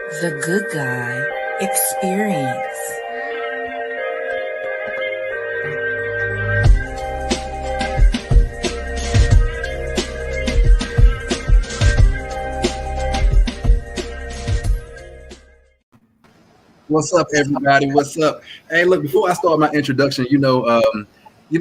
The Good Guy Experience. What's up, everybody? What's up? Hey, look, before I start my introduction, you know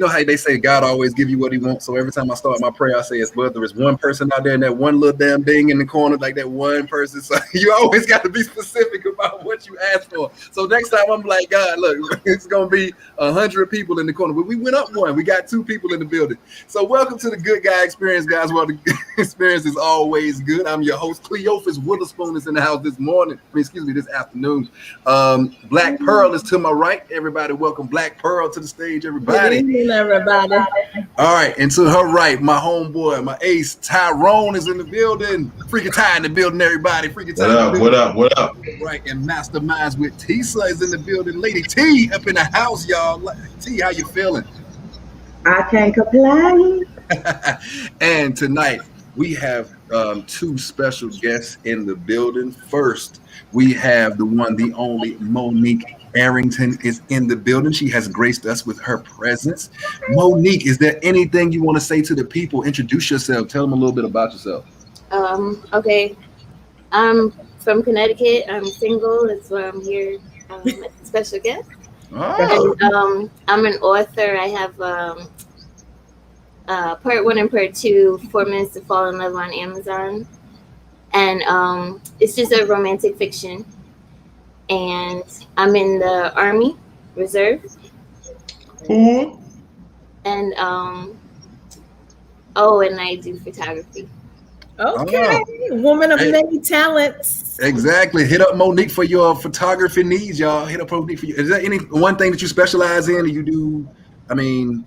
how they say God always give you what he wants. So every time I start my prayer, I say it's whether it's one person out there and that one little damn thing in the corner, like that one person. So you always got to be specific about what you ask for. So next time I'm like, God, look, it's gonna be 100 people in the corner. But we went up one. We got 2 people in the building. So welcome to the Good Guy Experience, guys. Well, the experience is always good. I'm your host, Cleophas Witherspoon is in the house this morning. This afternoon. Black Pearl is to my right. Everybody, welcome Black Pearl to the stage, everybody. Good evening, everybody. All right, and to her right, my homeboy, my ace, Tyrone is in the building. Freaking Ty in the building, everybody. Freaking Ty. What up? Right, and Masterminds with Tisa is in the building. Lady T up in the house, y'all. T, how you feeling? I can't complain. And tonight, we have 2 special guests in the building. First, we have the one, the only Monique Arrington is in the building. She has graced us with her presence. Monique, is there anything you want to say to the people? Introduce yourself. Tell them a little bit about yourself. Okay. I'm from Connecticut. I'm single. That's why I'm here as a special guest. Oh. And, I'm an author. I have part 1 and part 2, 4 Minutes to Fall in Love on Amazon. And it's just a romantic fiction. And I'm in the Army Reserve. Who? And and I do photography. Okay, woman of many talents. Exactly. Hit up Monique for your photography needs, y'all. Hit up Monique for you. Is there any one thing that you specialize in? Or you do? I mean,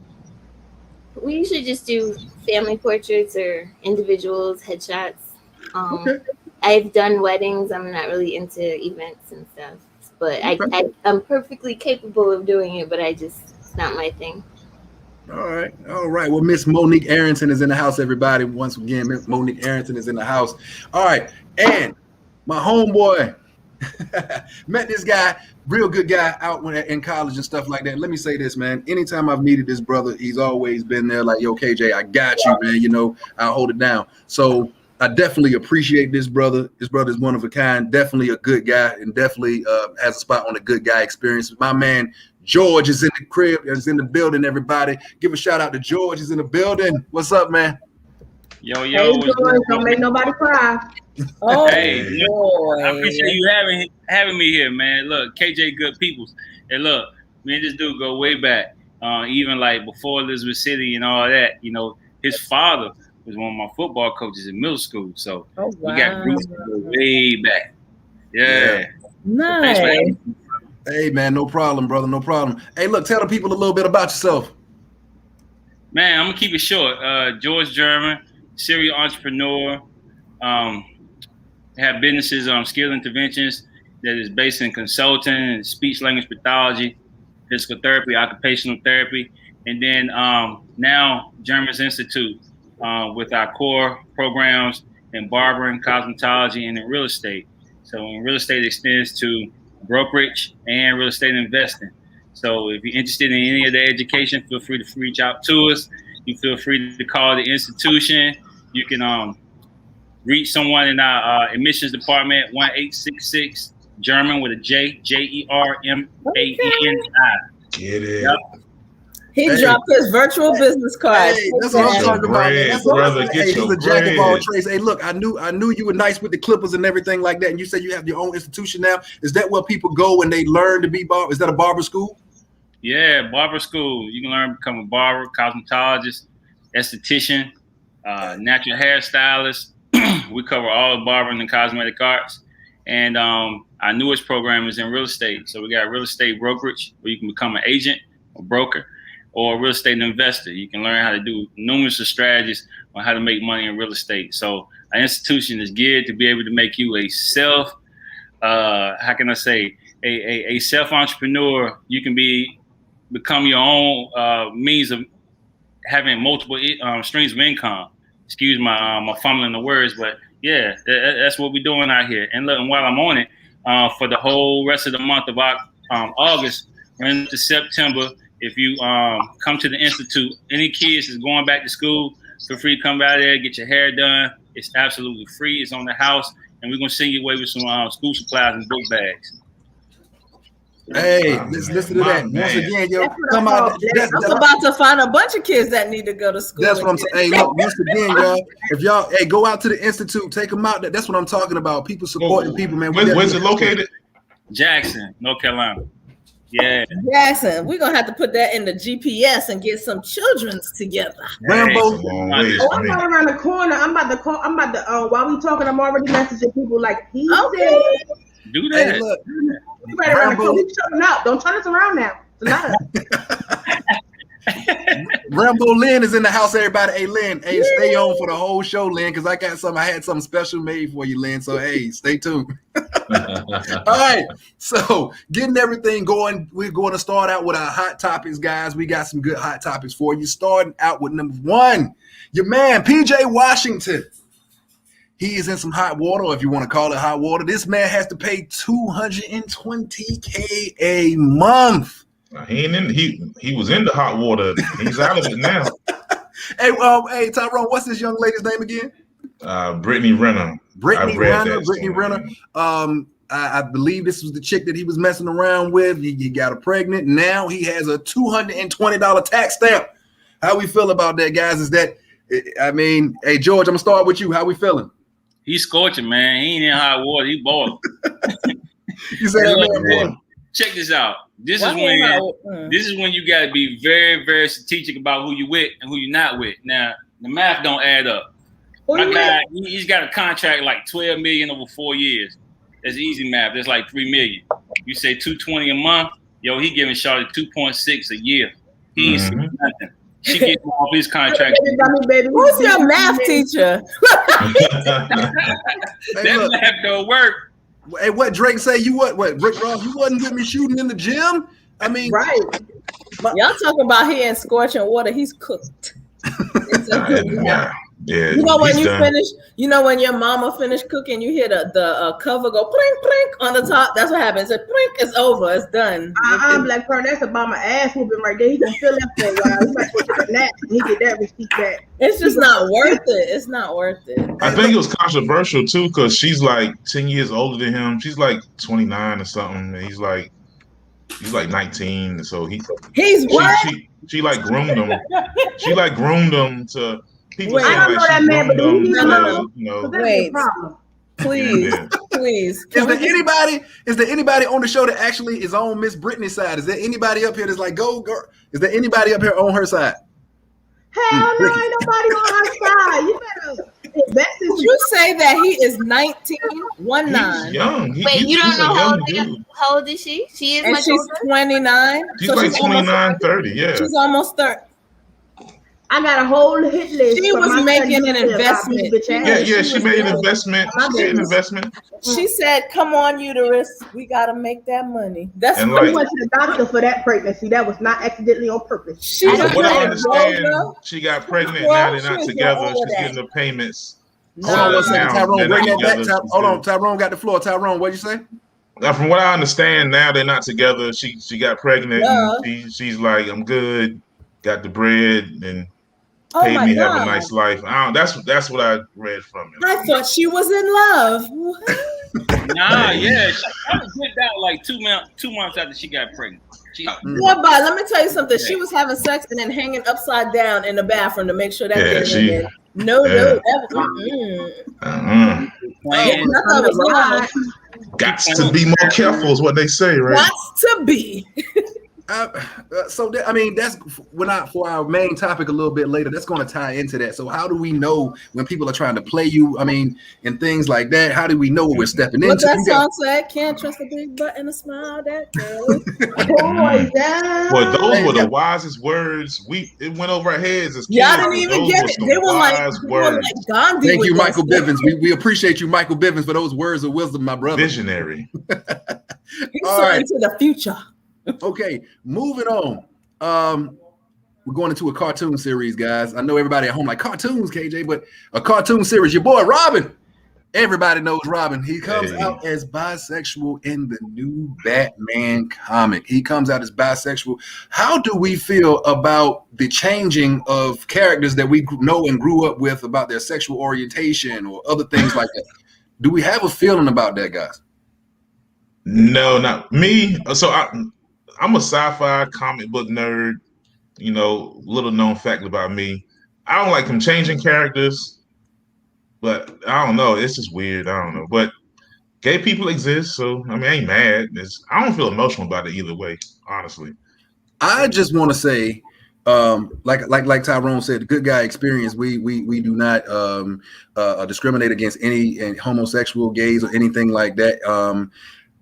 we usually just do family portraits or individuals, headshots. Okay. I've done weddings. I'm not really into events and stuff, but Okay. I'm perfectly capable of doing it, but it's not my thing. All right. Well, Miss Monique Arrington is in the house, everybody. Once again, Miss Monique Arrington is in the house. All right. And my homeboy met this guy, real good guy out in college and stuff like that. Let me say this, man. Anytime I've needed this brother, he's always been there like, yo, KJ, I got you, man. You know, I'll hold it down. So I definitely appreciate this brother. This brother is one of a kind, definitely a good guy, and definitely has a spot on the Good Guy Experience. My man George is in the crib, is in the building, everybody. Give a shout out to George, is in the building. What's up, man? Yo, Hey, George, don't make nobody cry. Oh, hey, boy. I appreciate you having me here, man. Look, KJ Good Peoples. And look, me and this dude go way back. Even like before Elizabeth City and all that, you know, his father was one of my football coaches in middle school. So we got roots way back. Yeah. Nice. Hey, man, no problem, brother, no problem. Hey, look, tell the people a little bit about yourself. Man, I'm going to keep it short. George German, serial entrepreneur. Have businesses, skill interventions that is based in consulting and speech language pathology, physical therapy, occupational therapy, and then now German's Institute with our core programs in barbering, cosmetology, and in real estate. So in real estate extends to brokerage and real estate investing. So if you're interested in any of the education, feel free to reach out to us. You feel free to call the institution. You can reach someone in our admissions department, 1-866 German with a J, Jermani. Get it. Yep. He dropped his virtual business card. Hey, that's what I'm talking about. That's brother. He's a jack of all trades. Hey, look, I knew you were nice with the Clippers and everything like that. And you said you have your own institution now. Is that where people go when they learn to be barber? Is that a barber school? Yeah, Barber School. You can learn to become a barber, cosmetologist, esthetician, natural hairstylist. We cover all the barbering and cosmetic arts. And our newest program is in real estate. So we got real estate brokerage where you can become an agent or broker, or a real estate investor. You can learn how to do numerous strategies on how to make money in real estate. So our institution is geared to be able to make you a self-entrepreneur. You can become your own means of having multiple streams of income. Excuse my fumbling the words, but yeah, that's what we're doing out here. And look, and while I'm on it, for the whole rest of the month of August, running to September. If you come to the Institute, any kids is going back to school, feel free to come out there, get your hair done. It's absolutely free. It's on the house, and we're going to send you away with some school supplies and book bags. Hey, listen to that. Once again, yo, come out. I'm about to find a bunch of kids that need to go to school. That's what I'm saying. Hey, look, once again, y'all, if y'all, hey, go out to the Institute, take them out. That's what I'm talking about. People supporting people, man. Where's it located? Jackson, North Carolina. Yeah. Jackson, we're gonna have to put that in the GPS and get some children's together. Rambo. I'm right around the corner. I'm about to while we talking, I'm already messaging people like he said. Do that. Hey, look. We right around the corner. We shutting up. Don't turn us around now. Rambo Lynn is in the house, everybody. Hey, Lynn, hey, stay on for the whole show, Lynn, because I had something special made for you, Lynn. So, hey, stay tuned. All right. So, getting everything going, we're going to start out with our hot topics, guys. We got some good hot topics for you. Starting out with number one, your man, PJ Washington. He is in some hot water, or if you want to call it hot water. This man has to pay $220K a month. He was in the hot water. He's out of it now. Hey, Tyrone, what's this young lady's name again? Brittany Renner. Brittany Renner. I believe this was the chick that he was messing around with. He got her pregnant. Now he has a $220 tax stamp. How we feel about that, guys? Is that, I mean, hey, George, I'm gonna start with you. How we feeling? He's scorching, man. He ain't in hot water. He boiling. You say that, check this out. This is when you got to be very, very strategic about who you with and who you're not with. Now, the math don't add up. My guy, he's got a contract like $12 million over 4 years. That's easy math. That's like $3 million. You say $220 a month. Yo, he giving Charlotte 2.6 a year. He ain't nothing. She gets off his contract. Who's your math teacher? That math don't work. Hey, what Drake say? You what Rick Ross? You wasn't with me shooting in the gym. I mean, right? Y'all talking about he in scorching water? He's cooked. Yeah, you know when you finish, you know when your mama finished cooking, you hear the cover go plink plink on the top. That's what happens. It plink, it's over. It's done. Black Pearl, that's about my ass whooping right there. He can feel that for a while. He might go to the nap and he get that receipt back. It's just not worth it. It's not worth it. I think it was controversial too because she's like 10 years older than him. She's like 29 or something. And he's like 19. So he's what? She like groomed him. She like groomed him to. People say like she groomed him to, you know. Wait, please. Is there anybody on the show that actually is on Miss Brittany's side? Is there anybody up here that's like, go girl? Is there anybody up here on her side? Hell no, ain't nobody on her side. You better invest in. Did you say that he is 19? 19. He's young. Wait, you don't know how old is she? She is. And she's 29. She's so like 29, 30. Yeah. She's almost 30. I got a whole hit list. She was making an investment. Yeah, she made an investment. She said, "Come on, uterus, we gotta make that money." That's we went to the doctor for that pregnancy. That was not accidentally on purpose. What I understand, she got pregnant. Now they're not together. She's getting the payments. Hold on one second, Tyrone. Bring that back. Hold on, Tyrone got the floor. Tyrone, what'd you say? From what I understand, now they're not together. She got pregnant. And she's like, I'm good. Got the bread and. Paid me have a nice life. That's what I read from it. I thought she was in love. Nah, yeah, she went out like 2 months after she got pregnant. But let me tell you something. She was having sex and then hanging upside down in the bathroom to make sure that didn't in. No. Got to be more careful is what they say, right? Got to be. That's for our main topic a little bit later. That's going to tie into that. So how do we know when people are trying to play you? I mean, and things like that. How do we know what we're stepping into? What that song said? Can't trust a big butt and a smile. That girl. Well, those were the wisest words. It went over our heads as kids. Y'all didn't even get it. They were like Gandhi. Thank you, Michael Bivins. We appreciate you, Michael Bivins, for those words of wisdom, my brother. Visionary. He's so into the future. Okay, moving on. We're going into a cartoon series, guys. I know everybody at home like cartoons, KJ, but a cartoon series. Your boy Robin Everybody knows Robin. He comes out as bisexual in the new Batman comic. He comes out as bisexual. How do we feel about the changing of characters that we know and grew up with about their sexual orientation or other things like that? Do we have a feeling about that, guys? No, not me. So I'm a sci-fi comic book nerd. You know, little known fact about me. I don't like them changing characters. But I don't know. It's just weird. I don't know. But gay people exist, so I mean, I ain't mad. I don't feel emotional about it either way, honestly. I just want to say, like Tyrone said, the good guy experience. We do not discriminate against any homosexual, gays, or anything like that.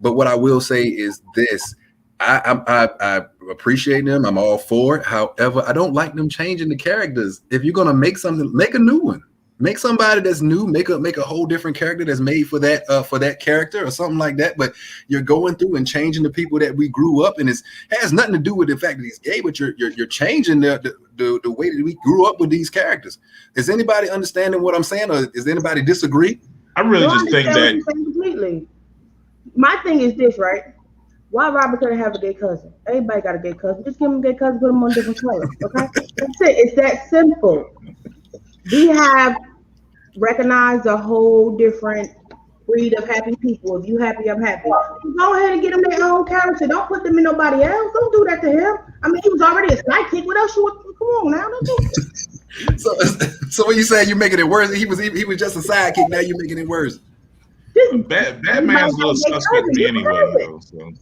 But what I will say is this: I appreciate them. I'm all for it. However, I don't like them changing the characters. If you're gonna make something, make a new one. Make somebody that's new, make a whole different character that's made for that character or something like that. But you're going through and changing the people that we grew up, and it has nothing to do with the fact that he's gay, but you're changing the way that we grew up with these characters. Is anybody understanding what I'm saying, or is anybody disagree? I really just think that completely. My thing is this, right? Why Robert couldn't have a gay cousin? Everybody got a gay cousin. Just give him a gay cousin, put him on different colors. Okay, that's it. It's that simple. We have recognized a whole different breed of happy people. If you happy, I'm happy. Go ahead and get them their own character. Don't put them in nobody else. Don't do that to him. I mean, he was already a sidekick. What else you want? Come on now. Don't do it. So when you say you're making it worse, he was just a sidekick. Now you're making it worse. Batman's a little suspect to me anyway, though. So.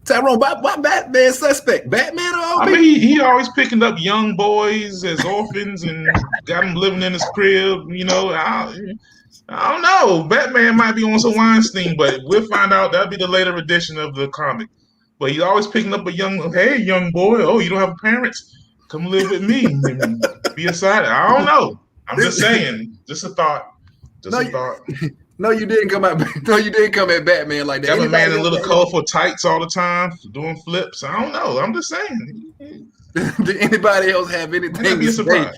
Tyrone, why Batman suspect? Batman or I mean, he always picking up young boys as orphans and got them living in his crib. You know, I don't know. Batman might be on some Weinstein, but we'll find out. That'll be the later edition of the comic. But he's always picking up a young boy. Oh, you don't have parents? Come live with me and be a side. I don't know. I'm just saying. Just a thought. A thought. No, you didn't come at. No, you didn't come at Batman like that. Got a man in little colorful tights all the time, doing flips. I don't know. I'm just saying. Did anybody else have anything to say?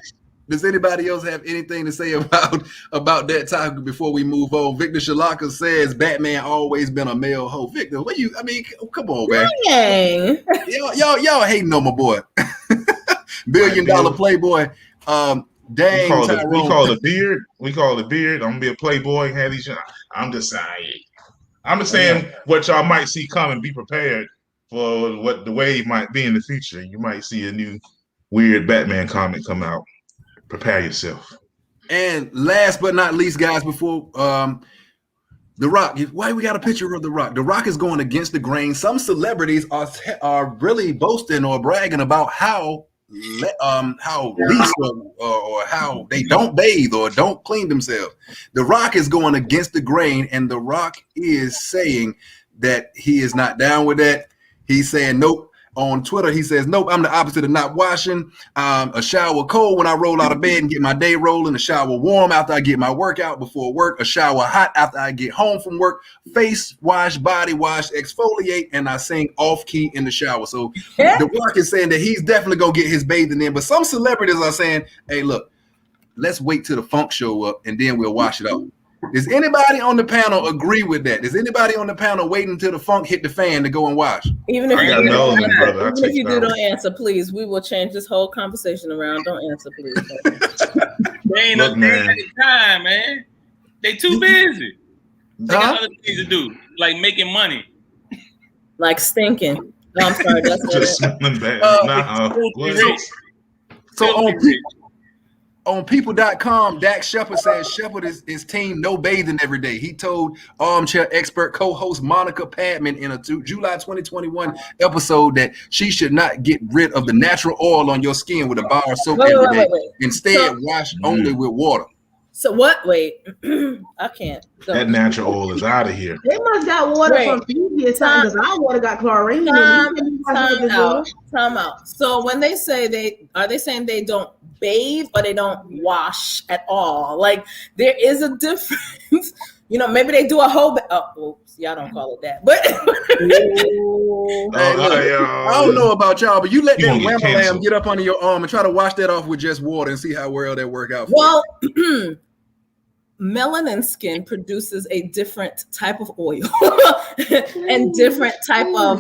Does anybody else have anything to say about that topic before we move on? Victor Shalaka says Batman always been a male hoe. Victor, what you? I mean, come on, man. Dang. Y'all hating on my boy, $1 billion playboy. Dang, we call it a beard. We call it a beard. I'm gonna be a playboy and have these. I'm just saying what y'all might see coming. Be prepared for what the wave might be in the future. You might see a new weird Batman comic come out. Prepare yourself. And last but not least, guys, before The Rock, why we got a picture of The Rock? The Rock is going against the grain. Some celebrities are really boasting or bragging about how least or how they don't bathe or don't clean themselves. The Rock is going against the grain, and The Rock is saying that he is not down with that. He's saying nope. On Twitter, he says, nope, I'm the opposite of not washing. A shower cold when I roll out of bed and get my day rolling. A shower warm after I get my workout before work. A shower hot after I get home from work. Face wash, body wash, exfoliate, and I sing off key in the shower. So The Rock is saying that he's definitely going to get his bathing in. But some celebrities are saying, hey, look, let's wait till the funk show up and then we'll wash it off. Does anybody on the panel agree with that? Is anybody on the panel waiting until the funk hit the fan to go and wash? Even if you do, don't answer, please. We will change this whole conversation around. Don't answer, please. They ain't no time, man. They too busy. They got other things to do, like making money. Like stinking. No, I'm sorry. That's just smelling bad. So on people.com, Dax Shepard says Shepard is team no bathing every day. He told armchair expert co-host Monica Padman in a July 2021 episode that she should not get rid of the natural oil on your skin with a bar of soap every day. Instead, wash only with water. So what? Wait, I can't. That natural oil is out of here. They must got water from previous times. Our water got chlorine. Time out. So when they say are they saying they don't bathe or they don't wash at all? Like there is a difference. You know, maybe they do a whole. Y'all don't call it that, but I don't know about y'all, but you let that whammer lamb get up under your arm and try to wash that off with just water and see how well that work out. Well, melanin skin produces a different type of oil and different type of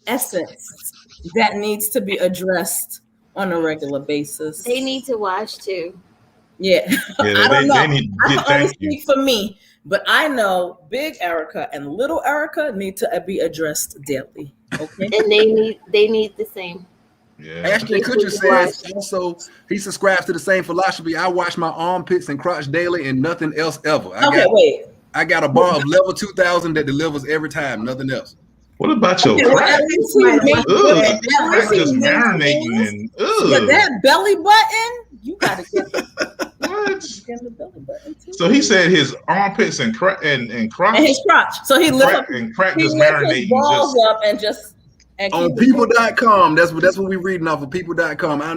essence that needs to be addressed on a regular basis. They need to wash too. Yeah, I don't know. I can only speak for me, but I know Big Erica and Little Erica need to be addressed daily. Okay, and they need the same. Yeah. Ashton Kutcher says also he subscribes to the same philosophy. I wash my armpits and crotch daily and nothing else ever. I got a bar of level 2000 that delivers every time, nothing else. What about your crack? Crack just marinating and but that belly button, you gotta get the belly button too. So he said his armpits and crotch and his crotch. So he lifts and crack just marinating balls up and just. On people.com, that's what we're reading off of people.com. I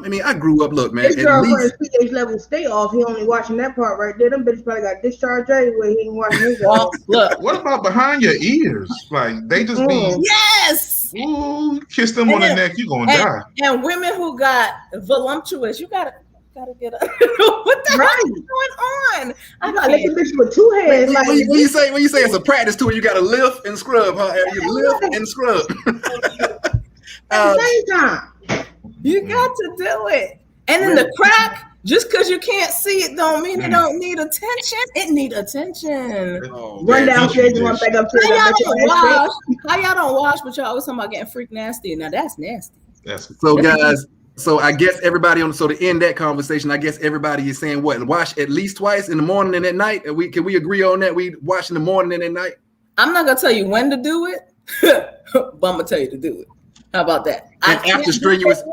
mean, I grew up, look, man. His girlfriend's pH level stay off. He only watching that part right there. Them bitches probably got discharged anyway. He ain't watching his Look, what about behind your ears? Like they just be yes. Ooh, kiss them on the neck, you gonna die. And women who got voluptuous, you gotta get up. What the hell is going on? I got like a bitch with two hands. When you say it's a practice tool, you gotta lift and scrub, huh? You lift and scrub. At the same time. You got to do it. And then the crack, just because you can't see it don't mean it don't need attention. It need attention. Run downstairs and run back upstairs. How y'all don't wash, but y'all always talking about getting freak nasty. Now that's nasty. So guys, so I guess everybody to end that conversation, I guess everybody is saying what? Wash at least twice in the morning and at night. Can we agree on that? We wash in the morning and at night. I'm not gonna tell you when to do it, but I'm gonna tell you to do it. How about that? After strenuous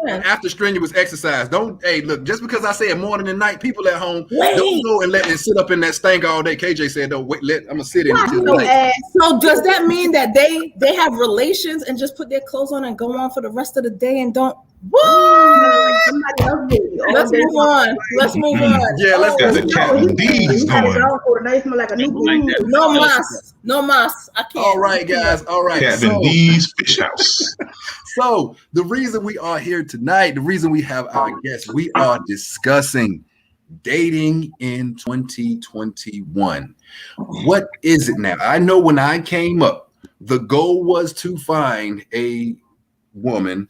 exercise, look, just because I say it morning and night, people at home don't go and sit up in that stank all day. KJ said, "Don't wait, I'm gonna sit in." So does that mean that they have relations and just put their clothes on and go on for the rest of the day and don't? Let's move on. Yeah, let's go. The Captain D's going. No mas. I can't. All right, guys. All right. Captain D's Fish House. So the reason we are here tonight, the reason we have our guests, we are discussing dating in 2021. What is it now? I know when I came up, the goal was to find a woman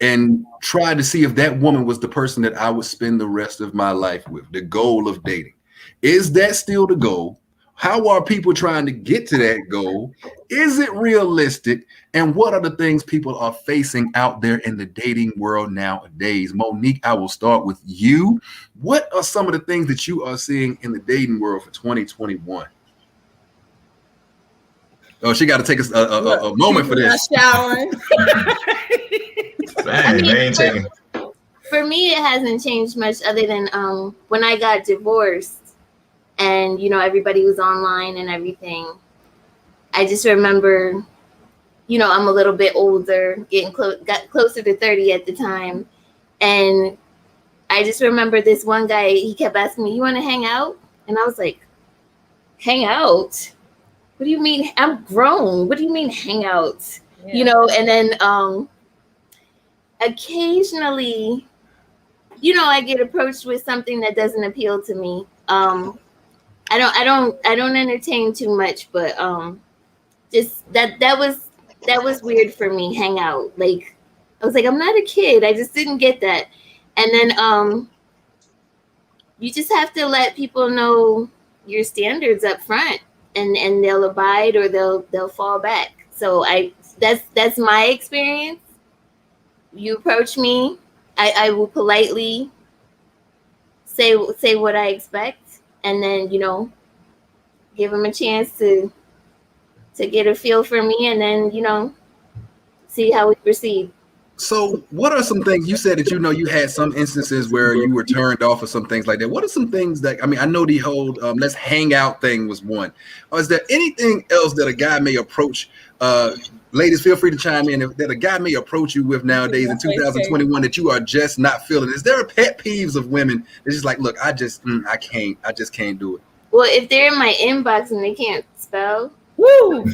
and try to see if that woman was the person that I would spend the rest of my life with. The goal of dating. Is that still the goal? How are people trying to get to that goal? Is it realistic? And what are the things people are facing out there in the dating world nowadays? Monique, I will start with you. What are some of the things that you are seeing in the dating world for 2021? Oh, she got to take a moment for this. Showering. For me, it hasn't changed much other than when I got divorced and, everybody was online and everything. I just remember, I'm a little bit older, got closer to 30 at the time. And I just remember this one guy, he kept asking me, "You want to hang out?" And I was like, "Hang out? What do you mean? I'm grown. What do you mean hang out?" Yeah. And then occasionally, I get approached with something that doesn't appeal to me. I don't entertain too much, but just that was weird for me. Hang out, like I was like, I'm not a kid. I just didn't get that. And then you just have to let people know your standards up front, and they'll abide or they'll fall back. So that's my experience. You approach me, I will politely say what I expect, and then give them a chance to get a feel for me, and then see how we proceed. So what are some things you said that you had some instances where you were turned off or some things like that? What are some things that, I know the whole let's hang out thing was one. Or is there anything else that a guy may approach? Ladies, feel free to chime in, that a guy may approach you with nowadays in 2021 that you are just not feeling. Is there a pet peeves of women that's just like, look, I just can't do it? Well, if they're in my inbox and they can't spell. Woo!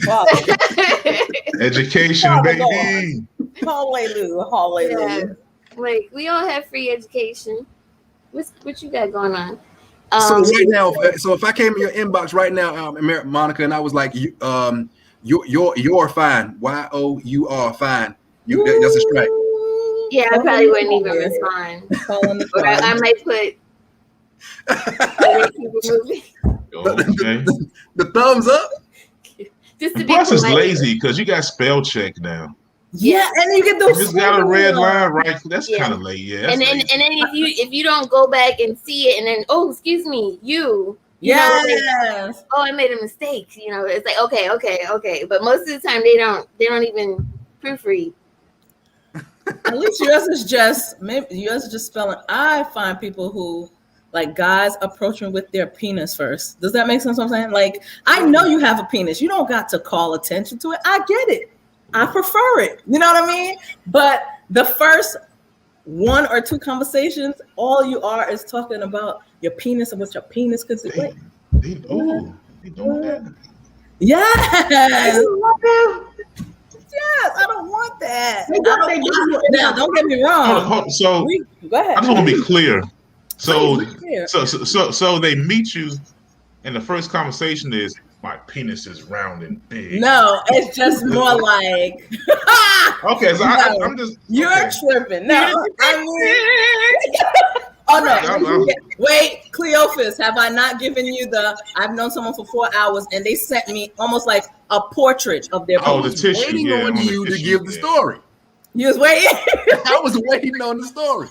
Education, baby. Hallelujah. Yeah. Like, we all have free education. What you got going on? So right now, so if I came in your inbox right now, Monica, and I was like, you're fine. YOUR fine. That's a strike. Yeah, I probably wouldn't even respond. Or I might put the thumbs up. Just to plus, it's lazy because you got spell check now. Yeah, and you get those. It's got a red line, right? That's kind of late. Yeah, and then if you don't go back and see it, and then excuse me, you yes, know, like, I made a mistake. You know, it's like okay, but most of the time they don't even proofread. At least yours is just spelling. I find people who like guys approach me with their penis first. Does that make sense? What I'm saying, like, I know you have a penis. You don't got to call attention to it. I get it. I prefer it. You know what I mean? But the first 1 or 2 conversations, all you are is talking about your penis and what your penis could do. They doing that. Yes. Yes, I don't want that. Now, don't get me wrong. So go ahead. I just want to be clear. So they meet you, and the first conversation is, my penis is round and big. No, it's just more like. Okay, so I'm just. You're tripping. No, I mean. Oh no! Wait, Cleophas, have I not given you I've known someone for 4 hours and they sent me almost like a portrait of their. Oh, the tissue. Waiting on you to give the story. You was waiting. I was waiting on the story.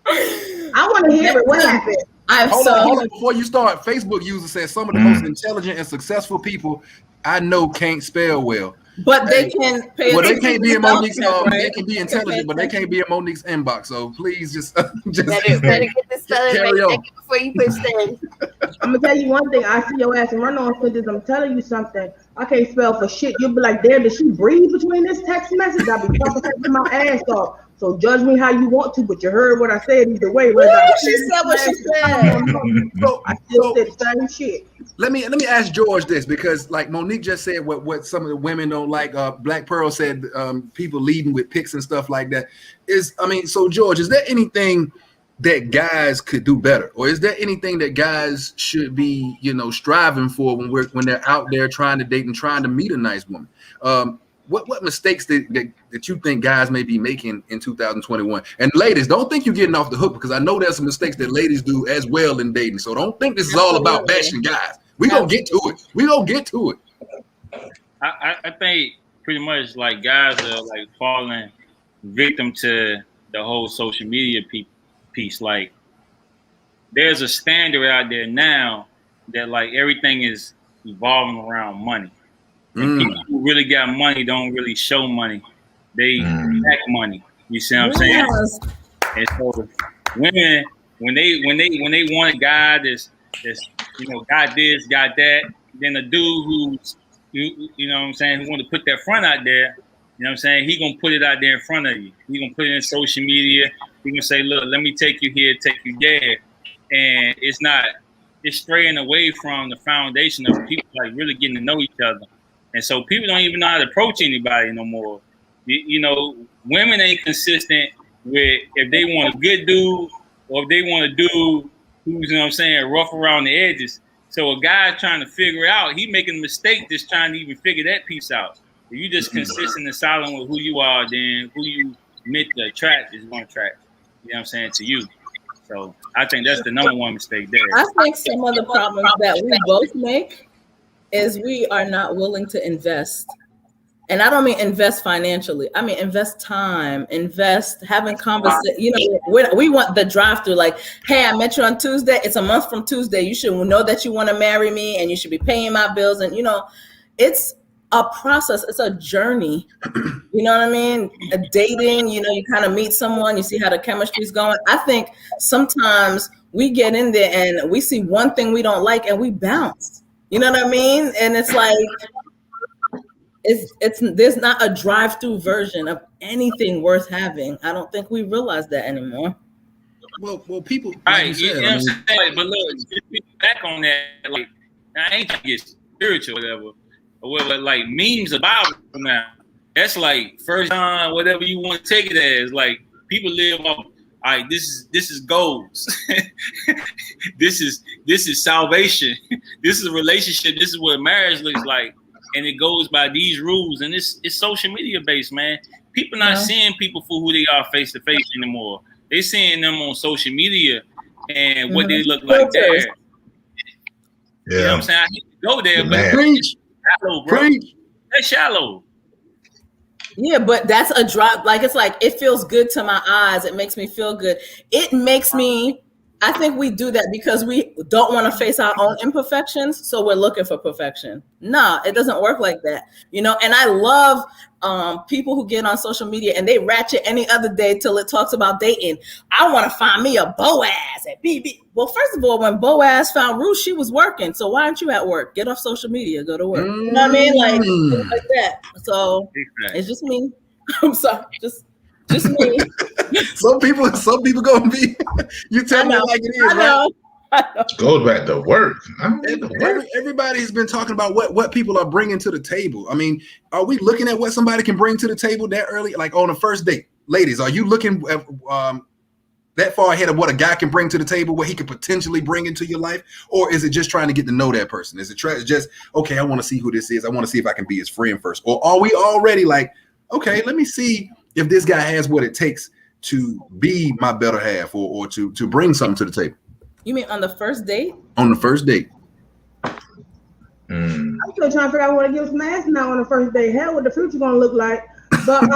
I want to hear it. What happened? Hold on. Before you start, Facebook user says some of the most intelligent and successful people I know can't spell well. But they can pay attention. Well, they can't be in Monique's. They can be intelligent, but they can't be in Monique's inbox. So please, just better get the spelling right before you push send. I'm gonna tell you one thing. I see your ass and run on sentence. I'm telling you something. I can't spell for shit. You'll be like, damn, did she breathe between this text message? I'll be fucking my ass off. So judge me how you want to, but you heard what I said either way. She said what she said. So I still said the same shit. Let me ask George this, because like Monique just said what some of the women don't like. Black Pearl said people leading with pics and stuff like that. So George, is there anything that guys could do better, or is there anything that guys should be, striving for when they're out there trying to date and trying to meet a nice woman? What mistakes that you think guys may be making in 2021? And ladies, don't think you're getting off the hook, because I know there's some mistakes that ladies do as well in dating. So don't think this is all about bashing guys. We're going to get to it. I think pretty much like guys are like falling victim to the whole social media piece. Like there's a standard out there now that like everything is evolving around money. And people who really got money don't really show money. They act money. You see what I'm saying? Yes. And so women, when they want a guy that's got this, got that, then a dude who's you know what I'm saying, who want to put that front out there, you know what I'm saying, he gonna put it out there in front of you. He gonna put it in social media. He gonna say, look, let me take you here, take you there. And it's straying away from the foundation of people like really getting to know each other. And so people don't even know how to approach anybody no more. Women ain't consistent with if they want a good dude or if they want a dude who's, rough around the edges. So a guy trying to figure it out, he making a mistake just trying to even figure that piece out. If you just consistent and silent with who you are, then who you meant to attract is going to attract, to you. So I think that's the number one mistake there. I think some of the problems that we both make is we are not willing to invest. And I don't mean invest financially. I mean, invest time, invest having conversation. We want the drive-through. Like, hey, I met you on Tuesday. It's a month from Tuesday. You should know that you want to marry me and you should be paying my bills. And, it's a process. It's a journey. You know what I mean? A dating, you kind of meet someone, you see how the chemistry's going. I think sometimes we get in there and we see one thing we don't like and we bounce. You know what I mean? And it's like, there's not a drive-through version of anything worth having. I don't think we realize that anymore. Well, people. Right, but look, just back on that, like, I ain't trying to get spiritual or whatever, like memes about it now. That's like first time, whatever you want to take it as. Like people live all right, this is goals. this is salvation. This is a relationship. This is what marriage looks like, and it goes by these rules. And it's social media based, man. People not seeing people for who they are face to face anymore. They seeing them on social media and what they look like there. Yeah. You know what I'm saying? I hate to go there, but Preach. Shallow, bro. Preach. That's shallow. Yeah, but that's a drop. Like, it's like, it feels good to my eyes. It makes me feel good. It makes me, I think we do that because we don't want to face our own imperfections. So we're looking for perfection. Nah, it doesn't work like that. You know, and I love people who get on social media and they ratchet any other day till it talks about dating. I want to find me a Boaz at BB. Well, first of all, when Boaz found Ruth, she was working. So why aren't you at work? Get off social media, go to work. You know what I mean? Like that. So it's just me. I'm sorry, just me. Some people gonna be. You tell me like it is, right? Go back to work. Everybody's been talking about what people are bringing to the table. I mean, are we looking at what somebody can bring to the table that early, like on a first date? Ladies, are you looking at that far ahead of what a guy can bring to the table, what he could potentially bring into your life? Or is it just trying to get to know that person? Is it just, okay, I want to see who this is. I want to see if I can be his friend first. Or are we already like, okay, let me see if this guy has what it takes to be my better half or to bring something to the table? You mean on the first date? On the first date. I'm still trying to figure out what to give some ass now on the first date. Hell, what the future gonna look like. But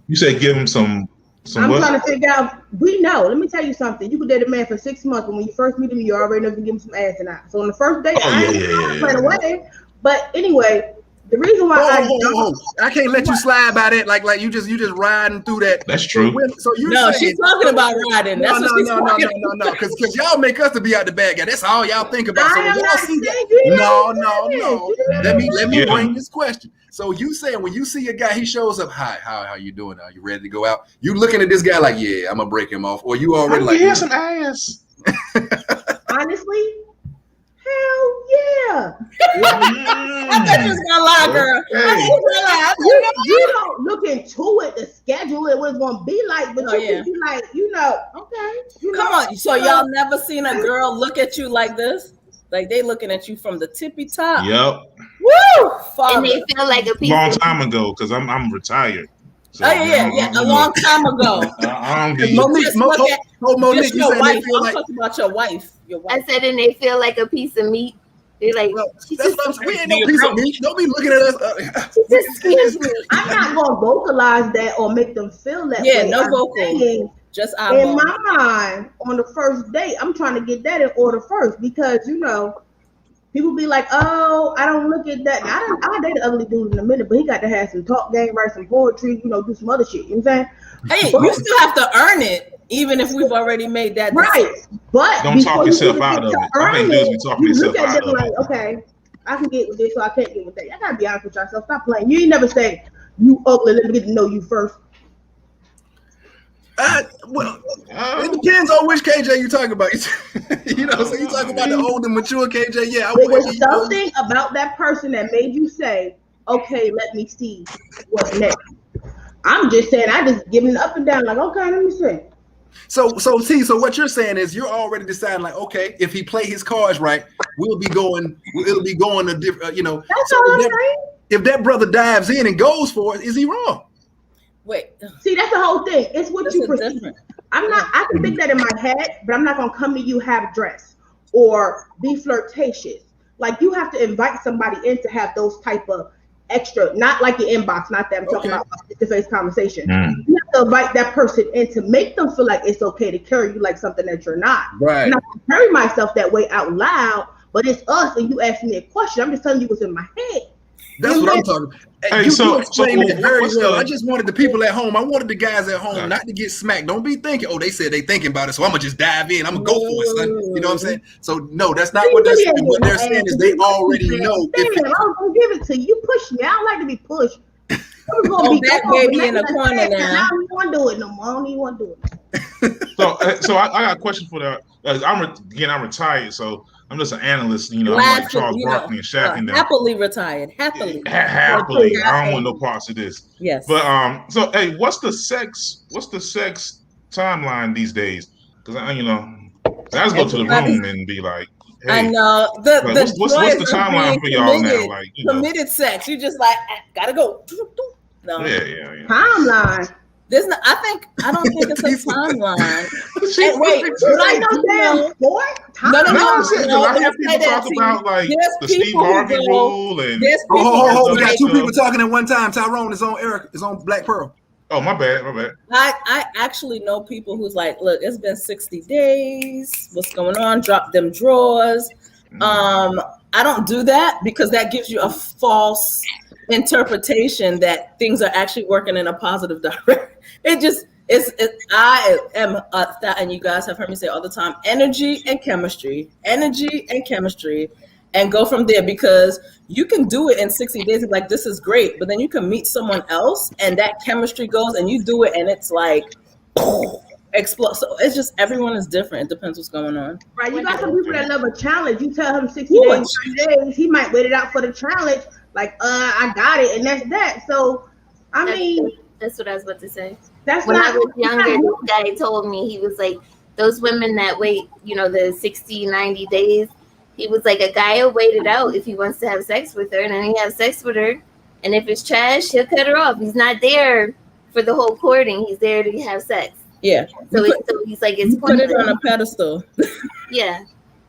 you say give him some I'm what? trying to figure out. We know. Let me tell you something. You could date a man for 6 months, but when you first meet him, you already know if you give him some ass or not. So on the first date, I ain't playing away. But anyway, the reason why I can't let you slide by that. Like you just riding through that. That's true. So you she's talking about riding. That's no. Because y'all make us to be out the bad guy. That's all y'all think about. So y'all see that? No. Let me bring this question. So you saying when you see a guy, he shows up, hi, how you doing? Are you ready to go out? You looking at this guy like, yeah, I'm gonna break him off, or you already like, here's some ass. Honestly, hell yeah. I thought you was gonna lie, girl. You don't look into it to schedule it, what it's gonna be like, but you can be like, okay. Come on. So y'all never seen a girl look at you like this? Like they looking at you from the tippy top. Yep. Woo! Father. And they feel like a piece long time ago because I'm retired. So, a long time ago. I don't get Monique, your wife. I'm talking about your wife. I said, and they feel like a piece of meat. They're like, we ain't no piece of meat. Don't be looking at us. Excuse me. I'm not gonna vocalize that or make them feel that. Yeah, way. no vocal. Just in my mind, on the first date, I'm trying to get that in order first because people be like, "Oh, I don't look at that." I date an ugly dude in a minute, but he got to have some talk game, write some poetry, do some other shit. You know what I'm saying? Hey, you still have to earn it, even if we've already made that right. But don't talk yourself out of it. I think dudes be talking yourself out of it. Like, okay, I can get with this, so I can't get with that. I gotta be honest with yourself. Stop playing. You ain't never say you ugly. Let me get to know you first. It depends on which KJ you talking about. So you talking about the old and mature KJ. Yeah, there was something about that person that made you say, "Okay, let me see what's next." I'm just saying, I just giving up and down, like, okay, let me see. So what you're saying is you're already deciding, like, okay, if he play his cards right, it'll be going a different, That's all I'm saying. If that brother dives in and goes for it, is he wrong? Wait. See, that's the whole thing. It's what you perceive. I can think that in my head, but I'm not gonna come to you half dressed or be flirtatious. Like you have to invite somebody in to have those type of extra, not like your inbox, not that I'm talking about face-to-face conversation. You have to invite that person in to make them feel like it's okay to carry you like something that you're not. Right. And I can carry myself that way out loud, but it's us and you ask me a question. I'm just telling you what's in my head. That's what I'm talking about. Hey, you explained it very well. I just wanted the people at home. I wanted the guys at home not to get smacked. Don't be thinking, they said they thinking about it, so I'm gonna just dive in. I'm gonna go for it, son. You know what I'm saying? So no, that's not what they're saying. What they're saying is they already know. I was gonna give it to you. You push me. I don't like to be pushed. That baby in the corner now. I don't want to do it no more. I don't even want to do it. So I got a question for that. I'm retired, so I'm just an analyst. I'm like Charles Barkley and Shaq and them. Happily retired. Happily. I don't want no parts of this. Yes. But so hey, what's the sex timeline these days? Because I just go to the room and be like, hey, I know what's the timeline for y'all now? Like, committed sex. You just like gotta go. No. Yeah. Timeline. I don't think it's a timeline. Wait, I know damn boy. No. I hear people talk about like the Steve Harvey rule and. We got two people talking at one time. Tyrone is on Eric is on Black Pearl. Oh, my bad. I actually know people who's like, look, it's been 60 days. What's going on? Drop them drawers. I don't do that because that gives you a false interpretation that things are actually working in a positive direction. I am, and you guys have heard me say all the time, energy and chemistry, and go from there, because you can do it in 60 days. Like, this is great, but then you can meet someone else and that chemistry goes and you do it and it's like, explode. So it's just, everyone is different. It depends what's going on. Right. You got some people that love a challenge. You tell him 60 days, 30 days, he might wait it out for the challenge. Like, I got it. And that's that. So, that's what I was about to say. That's when I was younger, this guy told me, he was like, those women that wait, the 60, 90 days, he was like, a guy will wait it out if he wants to have sex with her, and then he has sex with her. And if it's trash, he'll cut her off. He's not there for the whole courting. He's there to have sex. Yeah. So he's like, it's put it on a pedestal. Yeah.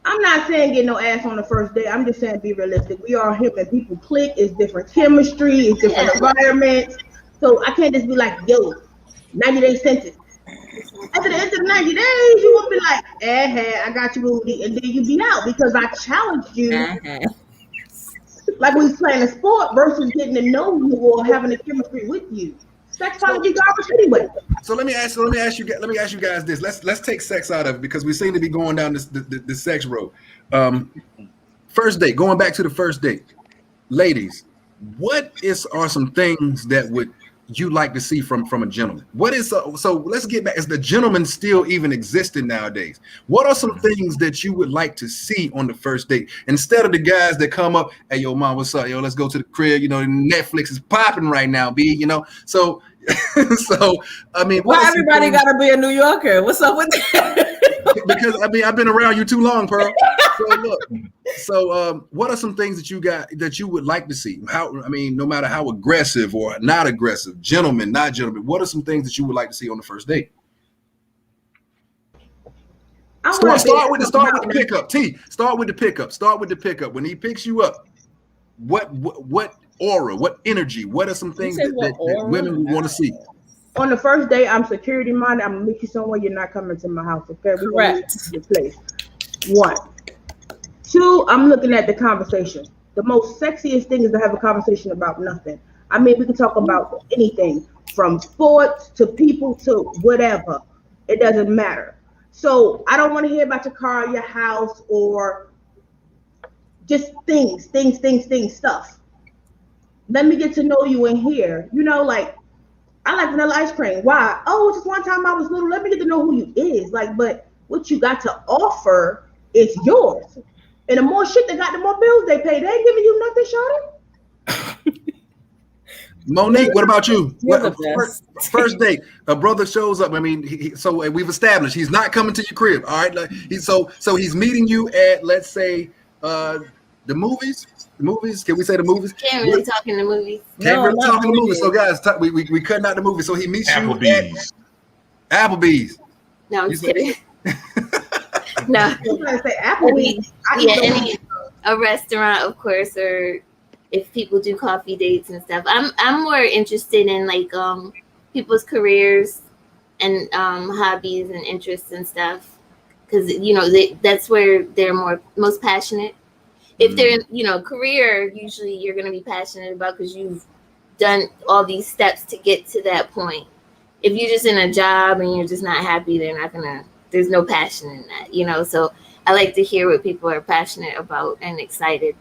I'm not saying get no ass on the first day. I'm just saying be realistic. We are human. People click. It's different chemistry. It's different environments. So I can't just be like, yo, 90-day sentence. After the end of the 90 days, you won't be like, I got you, Rudy, and then you be out because I challenged you. Like we playing a sport versus getting to know you or having a chemistry with you. Sex probably be garbage anyway. So let me ask you guys this. Let's take sex out of it because we seem to be going down the sex road. First date, going back to the first date, ladies, are some things that would you like to see from a gentleman? So let's get back. Is the gentleman still even existing nowadays? What are some things that you would like to see on the first date instead of the guys that come up, hey, yo, mom, what's up? Yo, let's go to the crib. Netflix is popping right now, B. So I mean, why everybody gotta be a New Yorker? What's up with that? Because I've been around you too long, Pearl. So what are some things that you got that you would like to see? No matter how aggressive or not aggressive, gentlemen, not gentlemen, what are some things that you would like to see on the first date? Start with the pickup. T. Start with the pickup. Start with the pickup. When he picks you up, what aura, what energy, what are some things that women would want to see? On the first day, I'm security minded. I'm gonna meet you somewhere. You're not coming to my house, okay? We're gonna meet you in the place. 1. 2, I'm looking at the conversation. The most sexiest thing is to have a conversation about nothing. I mean, we can talk about anything from sports to people to whatever. It doesn't matter. So I don't want to hear about your car, your house, or just things, stuff. Let me get to know you in here. Like, I like vanilla ice cream. Why? Oh, just one time I was little. Let me get to know who you is. Like, but what you got to offer is yours. And the more shit they got, the more bills they pay. They ain't giving you nothing, shorty. Monique, what about you? First date, a brother shows up. I mean, so we've established he's not coming to your crib. All right, so he's meeting you at, let's say, the movies. The movies? Can we say the movies? Can't really talk in the movies. Can't really talk in the movies. So guys, we cutting out the movie. So he meets Applebee's. You at Applebee's. No, I'm just kidding. No. I was gonna say Applebee's. A restaurant, of course, or if people do coffee dates and stuff. I'm more interested in like people's careers and hobbies and interests and stuff, because that's where they're most passionate. If they're in, career, usually you're going to be passionate about because you've done all these steps to get to that point. If you're just in a job and you're just not happy, there's no passion in that, So I like to hear what people are passionate about and excited.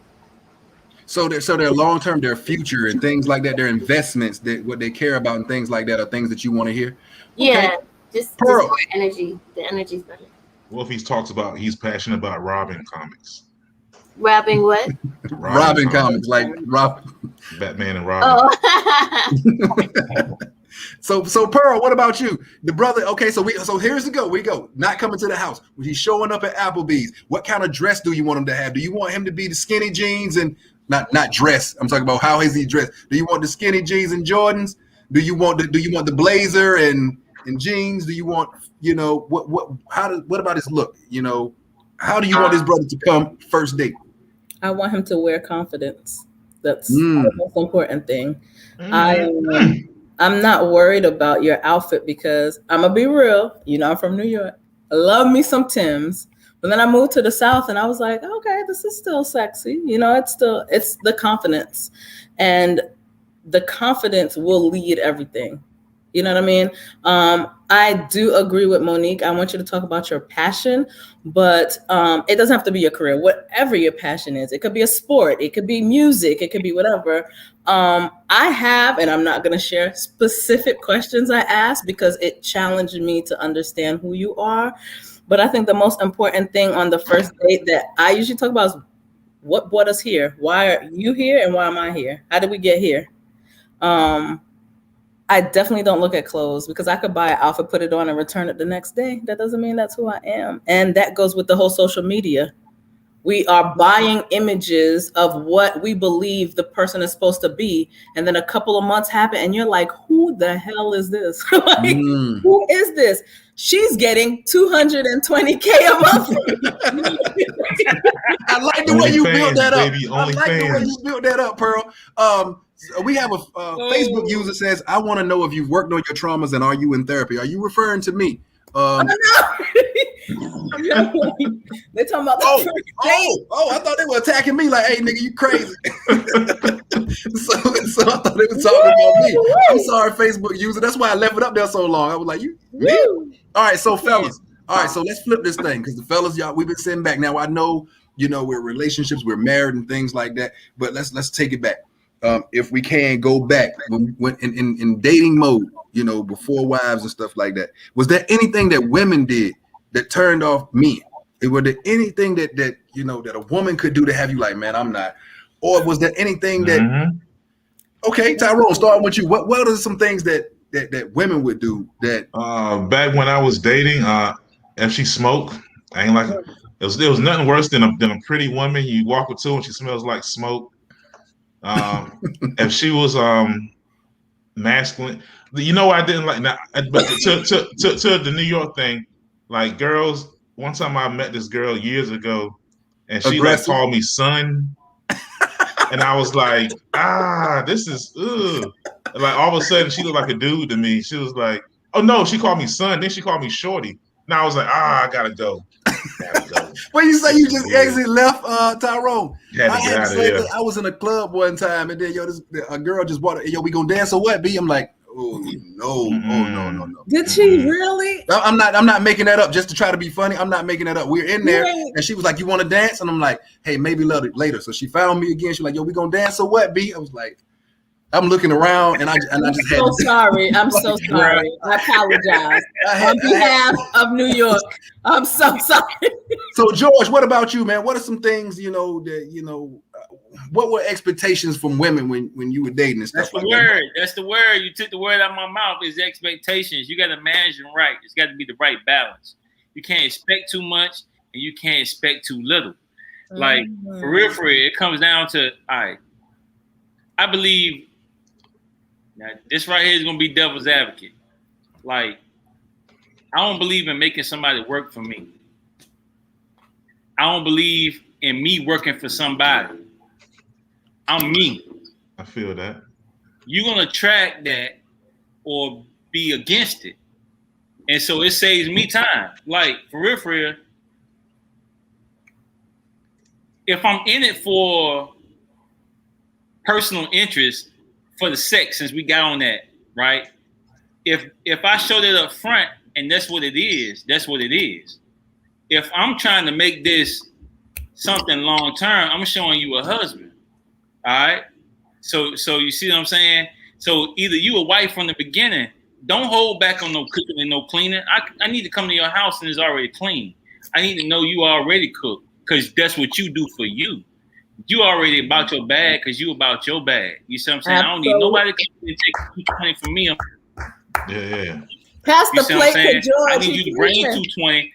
So their long-term, their future and things like that, their investments, what they care about and things like that are things that you want to hear? Yeah, just more energy. The energy's better. What if he talks about he's passionate about robbing comics? Robbing what? Robbing comics, like Rob. Batman and Robin. Oh. So Pearl, what about you? The brother, okay, so here's the go. We go. Not coming to the house. When he's showing up at Applebee's, what kind of dress do you want him to have? Do you want him to be the skinny jeans and not dress? I'm talking about how is he dressed? Do you want the skinny jeans and Jordans? Do you want the blazer and jeans? Do you want, what about his look? How do you want this brother to come first date? I want him to wear confidence. That's the most important thing. I'm not worried about your outfit because I'm gonna be real. I'm from New York. I love me some Timbs, but then I moved to the South and I was like, okay, this is still sexy. It's the confidence, and the confidence will lead everything. You know what I mean? I do agree with Monique. I want you to talk about your passion, but it doesn't have to be your career. Whatever your passion is, it could be a sport, it could be music, it could be whatever. I have, and I'm not going to share specific questions I asked because it challenged me to understand who you are. But I think the most important thing on the first date that I usually talk about is what brought us here? Why are you here and why am I here? How did we get here? I definitely don't look at clothes because I could buy an outfit, put it on, and return it the next day. That doesn't mean that's who I am. And that goes with the whole social media. We are buying images of what we believe the person is supposed to be. And then a couple of months happen and you're like, who the hell is this? Who is this? She's getting $220K a month. I like the way you built that up. I like the way you built that up, Pearl. We have a Facebook user says, I want to know if you've worked on your traumas and are you in therapy? Are you referring to me? They're talking about I thought they were attacking me like, hey nigga, you crazy. so I thought they were talking about me. I'm sorry, Facebook user. That's why I left it up there so long. I was like, you me? All right, so fellas. All right, so let's flip this thing because the fellas, y'all, we've been sitting back. Now I know, we're relationships, we're married and things like that, but let's take it back. If we can go back when in dating mode, before wives and stuff like that, was there anything that women did that turned off men? Was there anything that that a woman could do to have you like, man, I'm not? Or was there anything that? Okay, Tyrone, starting with you. What are some things that women would do that? Back when I was dating, if she smoked, I ain't like it. There was nothing worse than a pretty woman you walk up to and she smells like smoke. If she was masculine, I didn't like that. But to the New York thing, like girls. One time I met this girl years ago, and she like called me son, and I was like, this is ugh. Like all of a sudden she looked like a dude to me. She was like, oh no, she called me son. Then she called me shorty. Now I was like, I gotta go. What you say? You just exit left, Tyrone? I was in a club one time, and then a girl just bought it. We gonna dance or what? B? I'm like, oh no. Did she really? I'm not making that up just to try to be funny. I'm not making that up. We're in there, and she was like, "You want to dance?" And I'm like, "Hey, maybe later." So she found me again. She's like, "Yo, we gonna dance or what?" B? I was like, I'm looking around, and I just had to. Sorry. I'm so sorry. I apologize on behalf of New York. I'm so sorry. So George, what about you, man? What are some things what were expectations from women when you were dating and stuff? That's the word. That's the word. You took the word out of my mouth. Is expectations. You got to manage them right. It's got to be the right balance. You can't expect too much, and you can't expect too little. Like for real, it comes down to I believe. Now, this right here is gonna be devil's advocate. Like, I don't believe in making somebody work for me. I don't believe in me working for somebody. I'm me. I feel that. You're gonna track that or be against it. And so it saves me time. Like, for real, if I'm in it for personal interest, for the sex, since we got on that, right? If I show that up front and that's what it is, that's what it is. If I'm trying to make this something long term, I'm showing you a husband. All right. So you see what I'm saying? So either you a wife from the beginning, don't hold back on no cooking and no cleaning. I need to come to your house and it's already clean. I need to know you already cooked because that's what you do for you. You already about your bag because you about your bag. You see what I'm saying? Absolutely. I don't need nobody to take money from me. Yeah. Pass the plate to George. I need you to bring 220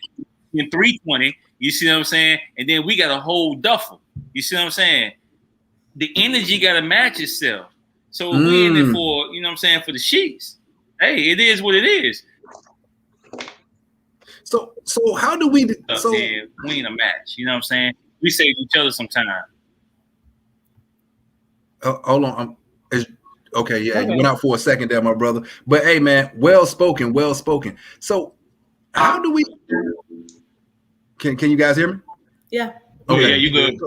and 320. You see what I'm saying? And then we got a whole duffel. You see what I'm saying? The energy got to match itself. So we in it for, you know what I'm saying, for the sheets. Hey, it is what it is. So how do we? So we ain't a match. You know what I'm saying? We save each other sometimes. Hold on. Okay, yeah, you went out for a second there, my brother. But hey, man, well spoken. So how do we? Can you guys hear me? Yeah. Okay, yeah, you good.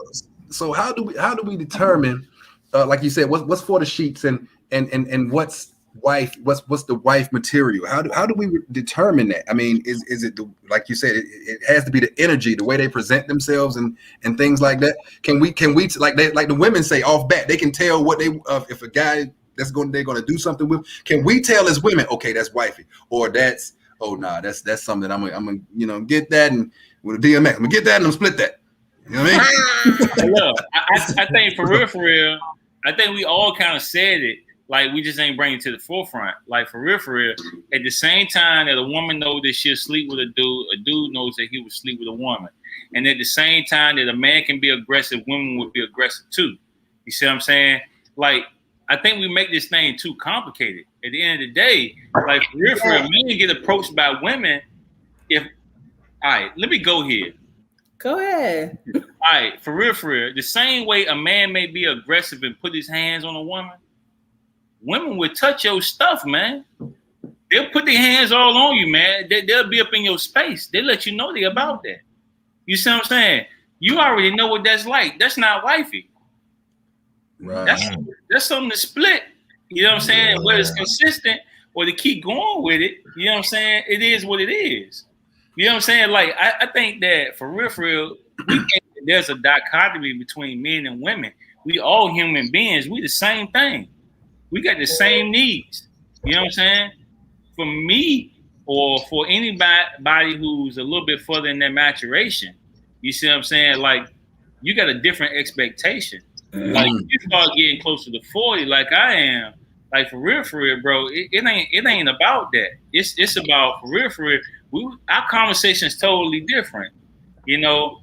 So how do we determine, like you said, what's for the sheets and what's the wife material? How do we determine that? I mean, is it like you said, it has to be the energy, the way they present themselves and things like that. Can we like the women say off bat, they can tell what they if a guy they're going to do something with. Can we tell as women, okay, that's wifey, or that's that's something I'm gonna get that and with a DMX, I'm gonna get that and I'm split that. You know what I mean? Look, I think for real, I think we all kind of said it. Like, we just ain't bringing it to the forefront. Like, for real, at the same time that a woman knows that she'll sleep with a dude knows that he will sleep with a woman. And at the same time that a man can be aggressive, women will be aggressive too. You see what I'm saying? Like, I think we make this thing too complicated. At the end of the day, like, for real, men get approached by women. All right, let me go here. Go ahead. All right, for real, the same way a man may be aggressive and put his hands on a woman, women will touch your stuff, man. They'll put their hands all on you, man. They'll be up in your space. They let you know they're about that. You see what I'm saying? You already know what that's like. That's not wifey. Right. That's something to split. You know what I'm saying? Whether it's consistent or to keep going with it, you know what I'm saying? It is what it is. You know what I'm saying? Like, I think that for real, we think that there's a dichotomy between men and women. We all human beings. We the same thing. We got the same needs. You know what I'm saying? For me, or for anybody who's a little bit further in their maturation, you see what I'm saying? Like, you got a different expectation. Like, you start getting closer to 40, like I am. Like, for real, bro, it ain't about that. It's about for real. Our conversation is totally different. You know,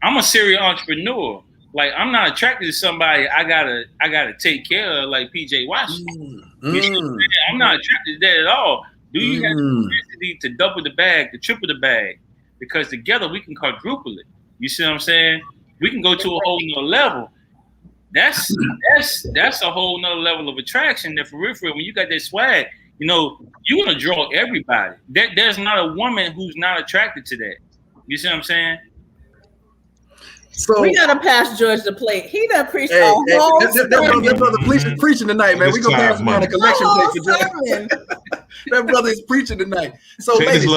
I'm a serial entrepreneur. Like, I'm not attracted to somebody I gotta take care of, like PJ Washington. You know what I'm saying? I'm not attracted to that at all. Do you have the capacity to double the bag, to triple the bag? Because together we can quadruple it. You see what I'm saying? We can go to a whole nother level. That's a whole nother level of attraction. That for real, when you got that swag, you know, you're gonna draw everybody. There's not a woman who's not attracted to that. You see what I'm saying? So we gotta pass George the plate. He done preached a whole that brother preaching tonight, man. We gonna pass him on a collection plate for George. That brother is preaching tonight. So, ladies,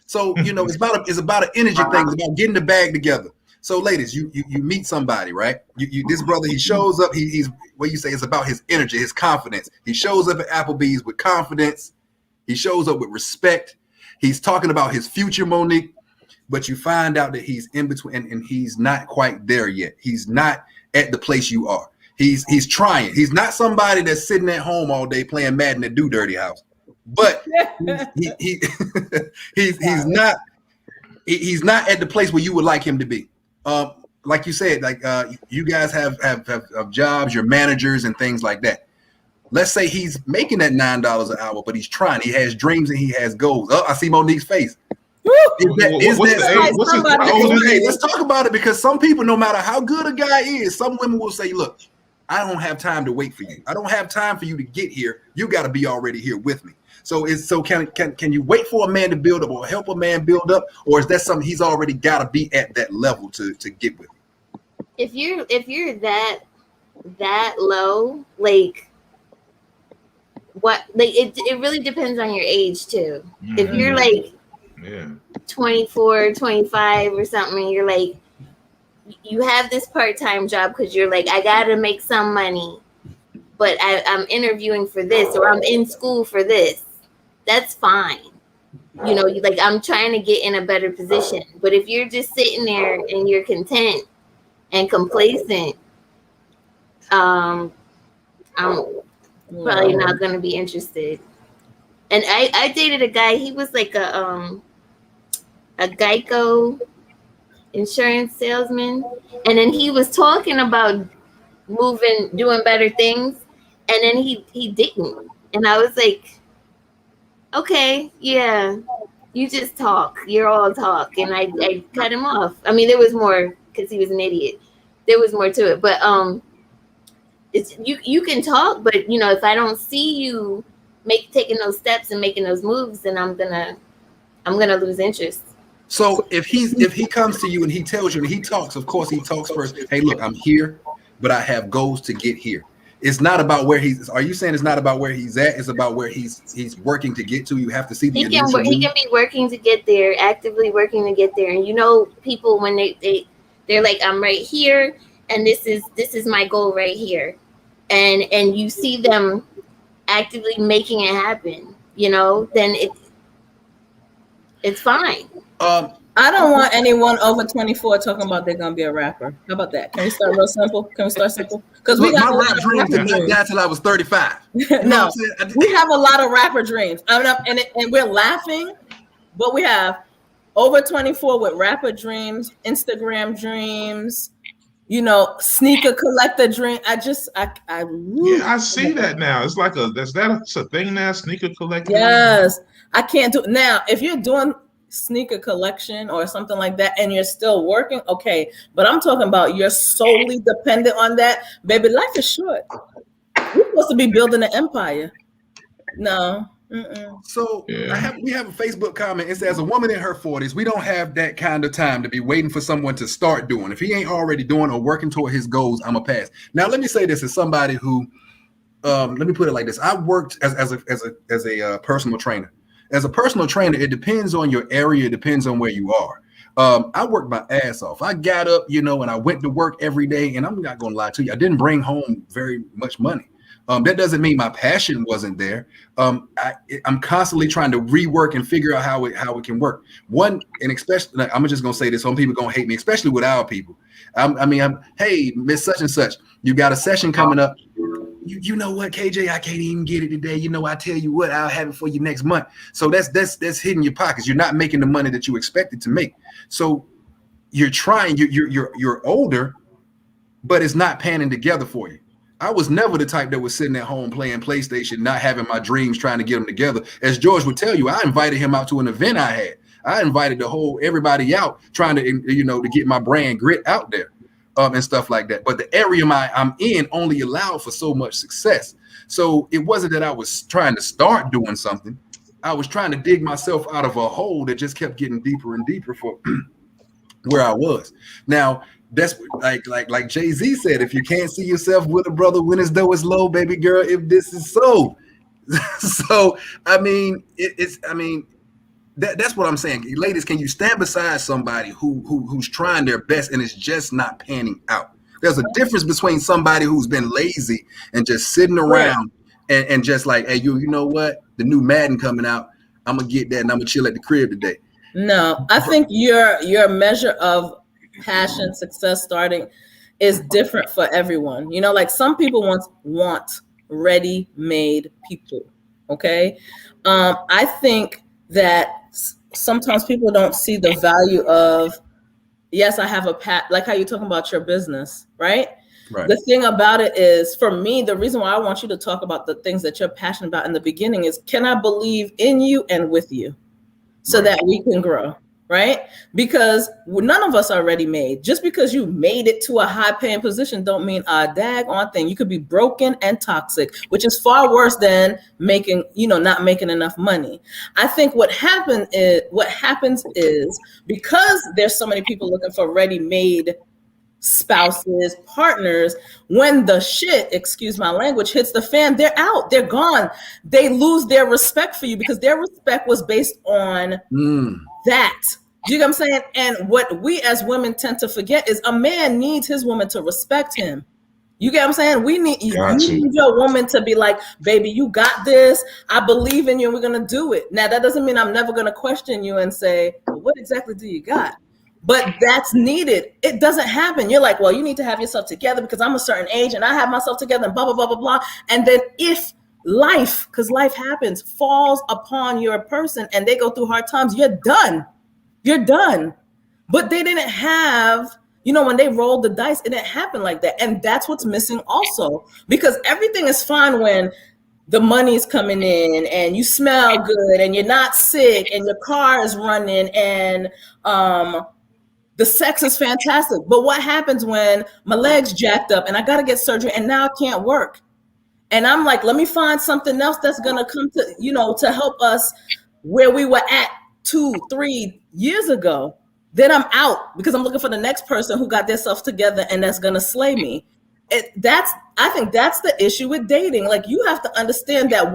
so you know, it's about an energy thing. It's about getting the bag together. So, ladies, you meet somebody, right? This brother, he shows up. He's what you say. It's about his energy, his confidence. He shows up at Applebee's with confidence. He shows up with respect. He's talking about his future, Monique. But you find out that he's in between, and he's not quite there yet. He's not at the place you are. He's trying. He's not somebody that's sitting at home all day playing Madden at Do Dirty House. But he's not at the place where you would like him to be. Like you said, like you guys have jobs, you're managers and things like that. Let's say he's making that $9 an hour, but he's trying. He has dreams and he has goals. Oh, I see Monique's face. Let's talk about it, because some people, no matter how good a guy is, some women will say, look, I don't have time to wait for you. I don't have time for you to get here. You got to be already here with me. So can you wait for a man to build up or help a man build up, or is that something he's already got to be at that level to get with you? If you're that low, like what, like it really depends on your age too. Mm-hmm. If you're like 24, 25 or something, you're like, you have this part-time job because you're like, I gotta make some money, but I'm interviewing for this, or I'm in school for this. That's fine. You know, like, I'm trying to get in a better position. But if you're just sitting there and you're content and complacent, I'm probably not going to be interested. And I dated a guy. He was like a Geico insurance salesman, and then he was talking about doing better things, and then he didn't, and I was like, okay, yeah, you just talk, you're all talk, and I cut him off. I mean, there was more because he was an idiot. There was more to it, but it's you can talk, but you know, if I don't see you taking those steps and making those moves, then I'm gonna lose interest. So if he comes to you and he tells you and he talks, of course he talks first. Hey, look, I'm here, but I have goals to get here. It's not about where he's. Are you saying it's not about where he's at? It's about where he's working to get to. You have to see the. He can be working to get there, actively working to get there. And you know, people when they're like, I'm right here, and this is my goal right here, and you see them actively making it happen. You know, then it's fine. I don't want anyone over 24 talking about they're gonna be a rapper. How about that? Can we start real simple? Can we start simple? Because we got my rap dreams did not die till I was 35. No, we have a lot of rapper dreams. And we're laughing, but we have over 24 with rapper dreams, Instagram dreams, you know, sneaker collector dream. I see that now. It's like that's a thing now, sneaker collector. Yes, I can't do now. If you're doing sneaker collection or something like that and you're still working, okay, but I'm talking about you're solely dependent on that, baby. Life is short. We're supposed to be building an empire. No. So we have a Facebook comment. It says, a woman in her 40s, we don't have that kind of time to be waiting for someone to start doing. If he ain't already doing or working toward his goals, I'm a pass. Now let me say this as somebody who let me put it like this. I worked as a personal trainer. As a personal trainer, it depends on your area. It depends on where you are. I worked my ass off. I got up, you know, and I went to work every day. And I'm not going to lie to you. I didn't bring home very much money. That doesn't mean my passion wasn't there. I'm constantly trying to rework and figure out how it can work. One, and especially, I'm just going to say this. Some people going to hate me, especially with our people. Hey, Miss Such and Such, you got a session coming up. You know what, KJ, I can't even get it today. You know, I tell you what, I'll have it for you next month. So that's hitting your pockets. You're not making the money that you expected to make. So you're trying, you're older, but it's not panning together for you. I was never the type that was sitting at home playing PlayStation, not having my dreams, trying to get them together. As George would tell you, I invited him out to an event I had. I invited everybody out, trying to, you know, to get my brand Grit out there. And stuff like that. But the area I'm in only allowed for so much success. So it wasn't that I was trying to start doing something. I was trying to dig myself out of a hole that just kept getting deeper and deeper for where I was. Now, that's like Jay-Z said, if you can't see yourself with a brother when his dough is low, baby girl, if this is so. So, I mean, that's what I'm saying. Ladies, can you stand beside somebody who's trying their best and it's just not panning out? There's a difference between somebody who's been lazy and just sitting around and just like, hey, you know what? The new Madden coming out. I'm gonna get that and I'm gonna chill at the crib today. No, I think your measure of passion, success, starting is different for everyone. You know, like some people want ready-made people. Okay. I think that sometimes people don't see the value of, yes, I have like how you're talking about your business, right? Right. The thing about it is, for me, the reason why I want you to talk about the things that you're passionate about in the beginning is, can I believe in you and with you so that we can grow, right? Because none of us are ready made. Just because you made it to a high paying position don't mean a daggone thing. You could be broken and toxic, which is far worse than not making enough money. I think what happens is because there's so many people looking for ready made spouses, partners, when the shit, excuse my language, hits the fan, they're out, they're gone. They lose their respect for you because their respect was based on that. Do you know what I'm saying? And what we as women tend to forget is a man needs his woman to respect him. You get what I'm saying? You need your woman to be like, baby, you got this. I believe in you and we're going to do it. Now, that doesn't mean I'm never going to question you and say, well, what exactly do you got? But that's needed. It doesn't happen. You're like, well, you need to have yourself together because I'm a certain age and I have myself together and blah, blah, blah, blah, blah. And then if life, because life happens, falls upon your person and they go through hard times, you're done. You're done. But they didn't have, when they rolled the dice, it didn't happen like that. And that's what's missing also, because everything is fine when the money's coming in and you smell good and you're not sick and your car is running and the sex is fantastic. But what happens when my leg's jacked up and I got to get surgery and now I can't work? And I'm like, let me find something else that's going to come to, to help us where we were at 2-3 years ago. Then I'm out because I'm looking for the next person who got themselves together and that's going to slay me. I think that's the issue with dating. Like, you have to understand that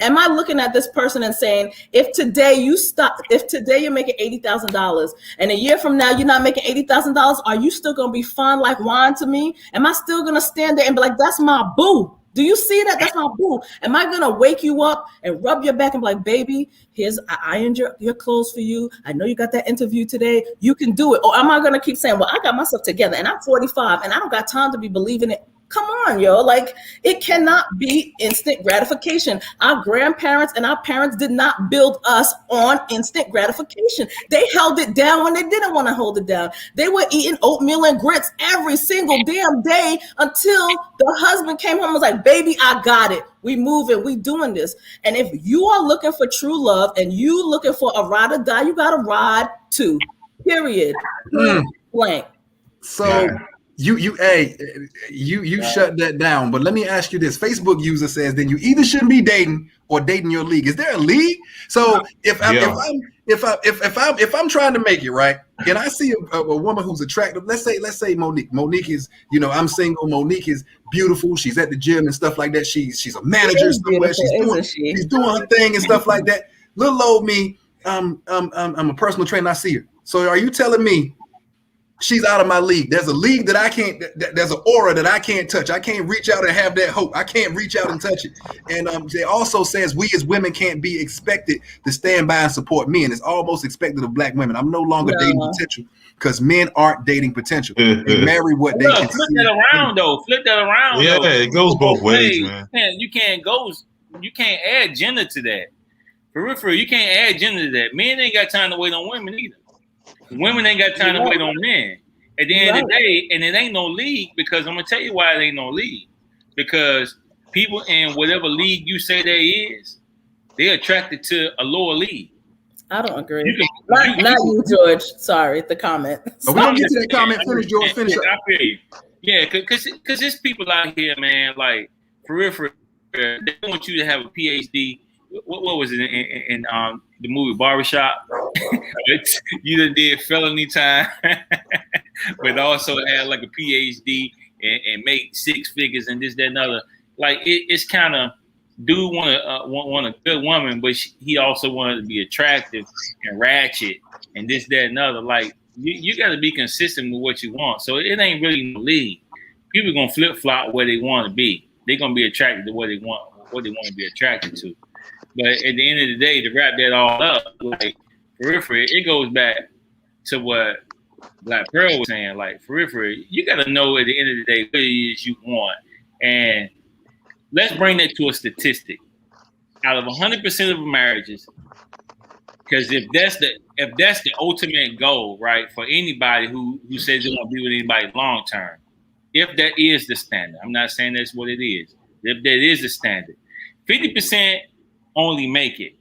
am I looking at this person and saying, if today you're making $80,000 and a year from now you're not making $80,000, are you still going to be fine like wine to me? Am I still going to stand there and be like, that's my boo? Do you see that? That's my boo. Am I going to wake you up and rub your back and be like, baby, I ironed your clothes for you. I know you got that interview today. You can do it. Or am I going to keep saying, well, I got myself together and I'm 45 and I don't got time to be believing it. Come on, yo. Like, it cannot be instant gratification. Our grandparents and our parents did not build us on instant gratification. They held it down when they didn't want to hold it down. They were eating oatmeal and grits every single damn day until the husband came home and was like, baby, I got it. We moving, we doing this. And if you are looking for true love and you looking for a ride or die, you got to ride too. Period. Blank. So you shut that down. But let me ask you this: Facebook user says then you either shouldn't be dating or dating your league. Is there a league? So if I'm trying to make it right, and I see a woman who's attractive, let's say Monique. Monique is, I'm single. Monique is beautiful. She's at the gym and stuff like that. She's a manager somewhere. She's doing her thing and stuff like that. Little old me, I'm a personal trainer. I see her. So are you telling me she's out of my league? There's a league that I can't, there's an aura that I can't touch. I can't reach out and have that hope. I can't reach out and touch it. And it also says we as women can't be expected to stand by and support men. It's almost expected of black women. I'm no longer dating potential because men aren't dating potential. They marry what they can flip that around though. Flip that around. Yeah, though. It goes both ways, man. You can't add gender to that. For real, you can't add gender to that. Men ain't got time to wait on women either. Women ain't got time to wait on men. At the end of the day, and it ain't no league, because I'm gonna tell you why it ain't no league. Because people in whatever league you say there is, they're attracted to a lower league. I don't agree. Not you, George. Sorry, the comment. But we don't get to that comment. Finish, George. Finish up. I feel you. Yeah, because there's people out here, man. Like for real, they want you to have a PhD. What was it in the movie Barbershop? You done did felony time, but also had like a PhD and make 6 figures and this, that, and other. Like it's kind of dude want a good woman, but he also wanted to be attractive and ratchet and this, that, and other. Like you got to be consistent with what you want. So it ain't really no league. People gonna flip flop where they want to be. They're gonna be attracted to what they want to be attracted to. But at the end of the day, to wrap that all up, like for real, it goes back to what Black Pearl was saying. Like for real, you got to know at the end of the day what it is you want. And let's bring that to a statistic. Out of 100% of marriages, because if that's the ultimate goal, right, for anybody who says they want to be with anybody long term, if that is the standard, I'm not saying that's what it is. If that is the standard, 50% only make it.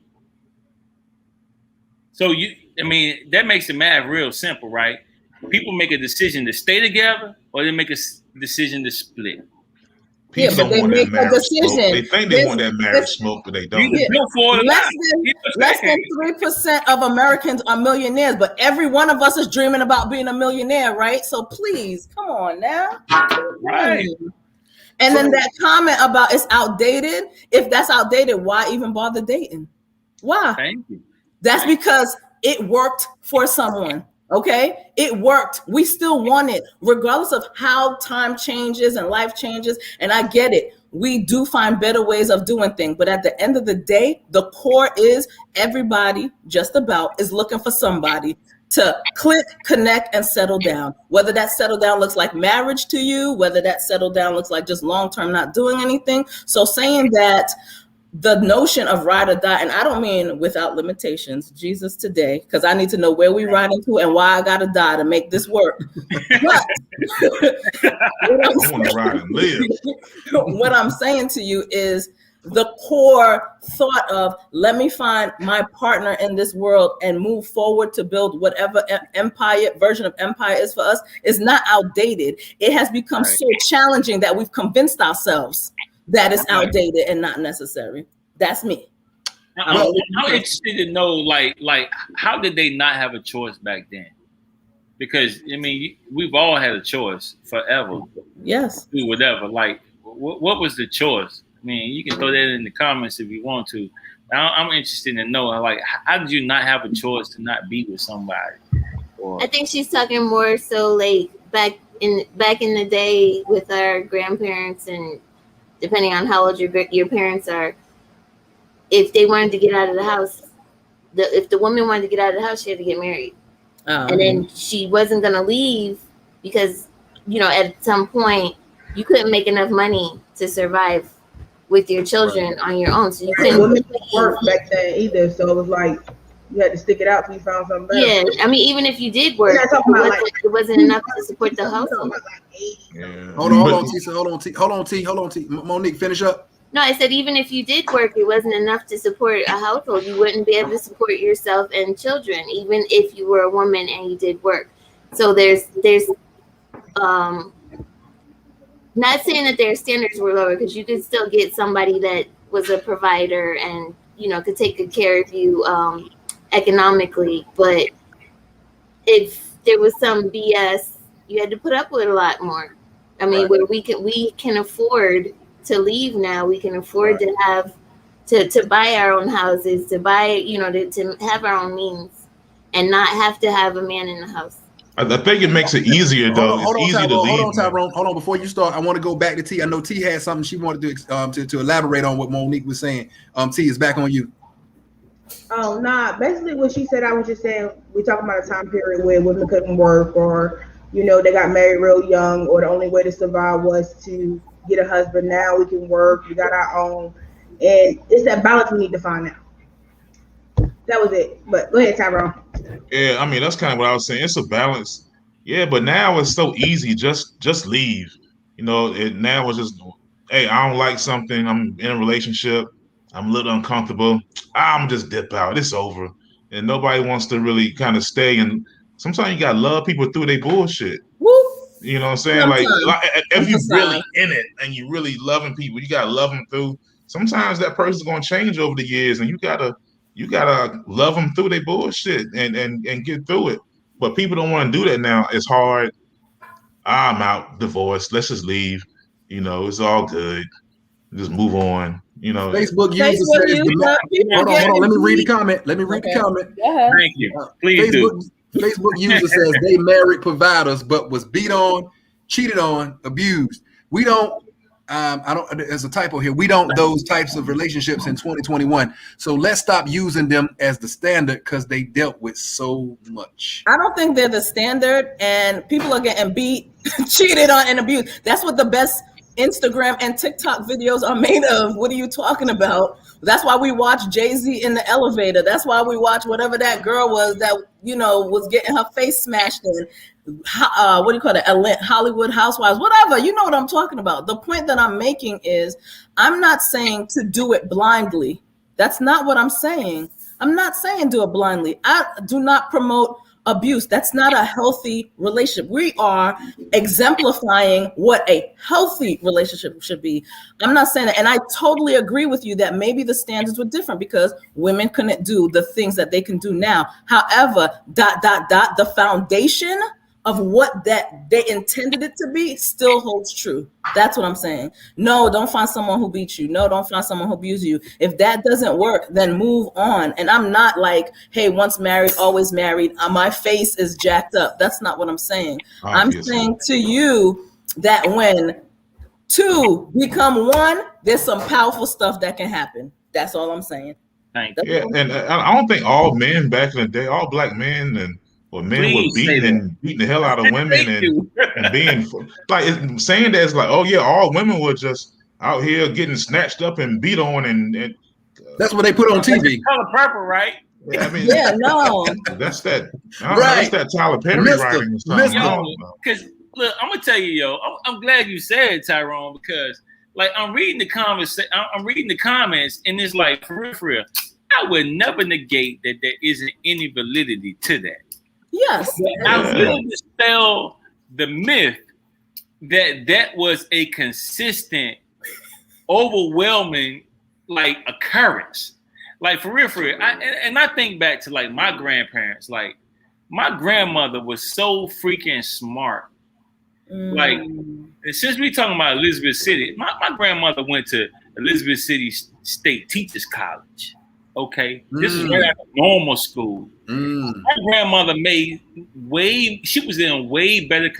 So that makes the math real simple, right? People make a decision to stay together, or they make a decision to split. People but they make a decision. Smoke. They think they want that marriage smoke, but they don't. Less than 3% of Americans are millionaires, but every one of us is dreaming about being a millionaire, right? So please, come on now. Right. And then that comment about it's outdated. If that's outdated, why even bother dating? Why? Thank you. That's because it worked for someone. Okay, it worked. We still want it, regardless of how time changes and life changes. And I get it. We do find better ways of doing things. But at the end of the day, the core is everybody just about is looking for somebody. to click, connect, and settle down. Whether that settle down looks like marriage to you, whether that settle down looks like just long-term not doing anything. So saying that the notion of ride or die, and I don't mean without limitations, Jesus today, because I need to know where we ride into and why I got to die to make this work. But what I'm saying to you is the core thought of let me find my partner in this world and move forward to build whatever version of empire is for us is not outdated. It has become so challenging that we've convinced ourselves that it's outdated and not necessary. That's me. I'm interested to know, like, how did they not have a choice back then? Because I mean, we've all had a choice forever. Yes. Do whatever. Like, what was the choice? I mean, you can throw that in the comments if you want to. I'm interested in knowing, like, how did you not have a choice to not be with somebody? Or... I think she's talking more so like back in the day with our grandparents, and depending on how old your parents are, if they wanted to get out of the house, if the woman wanted to get out of the house, she had to get married. And then she wasn't going to leave because, you know, at some point you couldn't make enough money to survive with your children on your own. So you couldn't work back then either. So it was like you had to stick it out till you found something better. Yeah, I mean, even if you did work, it wasn't enough to support the household. Yeah. Hold on, T. Monique, finish up. No, I said even if you did work, it wasn't enough to support a household. You wouldn't be able to support yourself and children, even if you were a woman and you did work. So there's not saying that their standards were lower, because you could still get somebody that was a provider and, you know, could take good care of you economically. But if there was some BS, you had to put up with a lot more. I mean, where we can afford to leave now, we can afford to have to buy our own houses, to buy, you know, to have our own means and not have to have a man in the house. I think it makes it easier, though. Hold it's easy to leave. Hold on, Tyrone. Hold on. Before you start, I want to go back to T. I know T had something she wanted to elaborate on what Monique was saying. T, is back on you. Oh, nah. Basically, what she said, I was just saying, we're talking about a time period where women couldn't work, or, you know, they got married real young, or the only way to survive was to get a husband. Now we can work. We got our own. And it's that balance we need to find out. That was it. But go ahead, Tyrone. Yeah, I mean, that's kind of what I was saying. It's a balance. Yeah, but now it's so easy. Just leave. You know, now it's just, hey, I don't like something. I'm in a relationship. I'm a little uncomfortable. I'm just dip out. It's over. And nobody wants to really kind of stay. And sometimes you got to love people through their bullshit. Woo! You know what I'm saying? Like if you're really in it and you really loving people, you got to love them through. Sometimes that person's going to change over the years, and you gotta love them through their bullshit and get through it. But people don't want to do that now. It's hard. I'm out, divorced. Let's just leave. You know, it's all good. Just move on. You know, Facebook user says, hold on. Let me read the comment. The comment. Thank you. Please Facebook user says they married providers, but was beat on, cheated on, abused. We don't. There's a typo here. We don't those types of relationships in 2021. So let's stop using them as the standard, because they dealt with so much. I don't think they're the standard, and people are getting beat, cheated on, and abused. That's what the best Instagram and TikTok videos are made of. What are you talking about? That's why we watch Jay-Z in the elevator. That's why we watch whatever that girl was that, you know, was getting her face smashed in. What do you call it? Hollywood Housewives, whatever. You know what I'm talking about. The point that I'm making is I'm not saying to do it blindly. That's not what I'm saying. I'm not saying do it blindly. I do not promote abuse. That's not a healthy relationship. We are exemplifying what a healthy relationship should be. I'm not saying that. And I totally agree with you that maybe the standards were different because women couldn't do the things that they can do now. However, the foundation of what that they intended it to be still holds true. That's what I'm saying. No, don't find someone who beats you. No, don't find someone who abuses you. If that doesn't work, then move on. And I'm not like, hey, once married, always married. My face is jacked up. That's not what I'm saying. Obviously. I'm saying to you that when two become one, there's some powerful stuff that can happen. That's all I'm saying. Yeah, and I don't think all men back in the day, all black men and Well, men were beating the hell out of women and being like saying that it's like, oh yeah, all women were just out here getting snatched up and beat on and that's what they put on TV. Color Purple, right? Yeah, I mean, that's that. That's that Tyler Perry writing. Because look, I'm gonna tell you, I'm glad you said it, Tyrone, because like I'm reading the comments, and it's like for real, I would never negate that there isn't any validity to that. Yes, I will dispel the myth that was a consistent, overwhelming like occurrence. Like for real. I think back to like my grandparents. Like my grandmother was so freaking smart. Like since we talking about Elizabeth City, my grandmother went to Elizabeth City State Teachers College. Okay, this is right after normal school. My grandmother she was in way better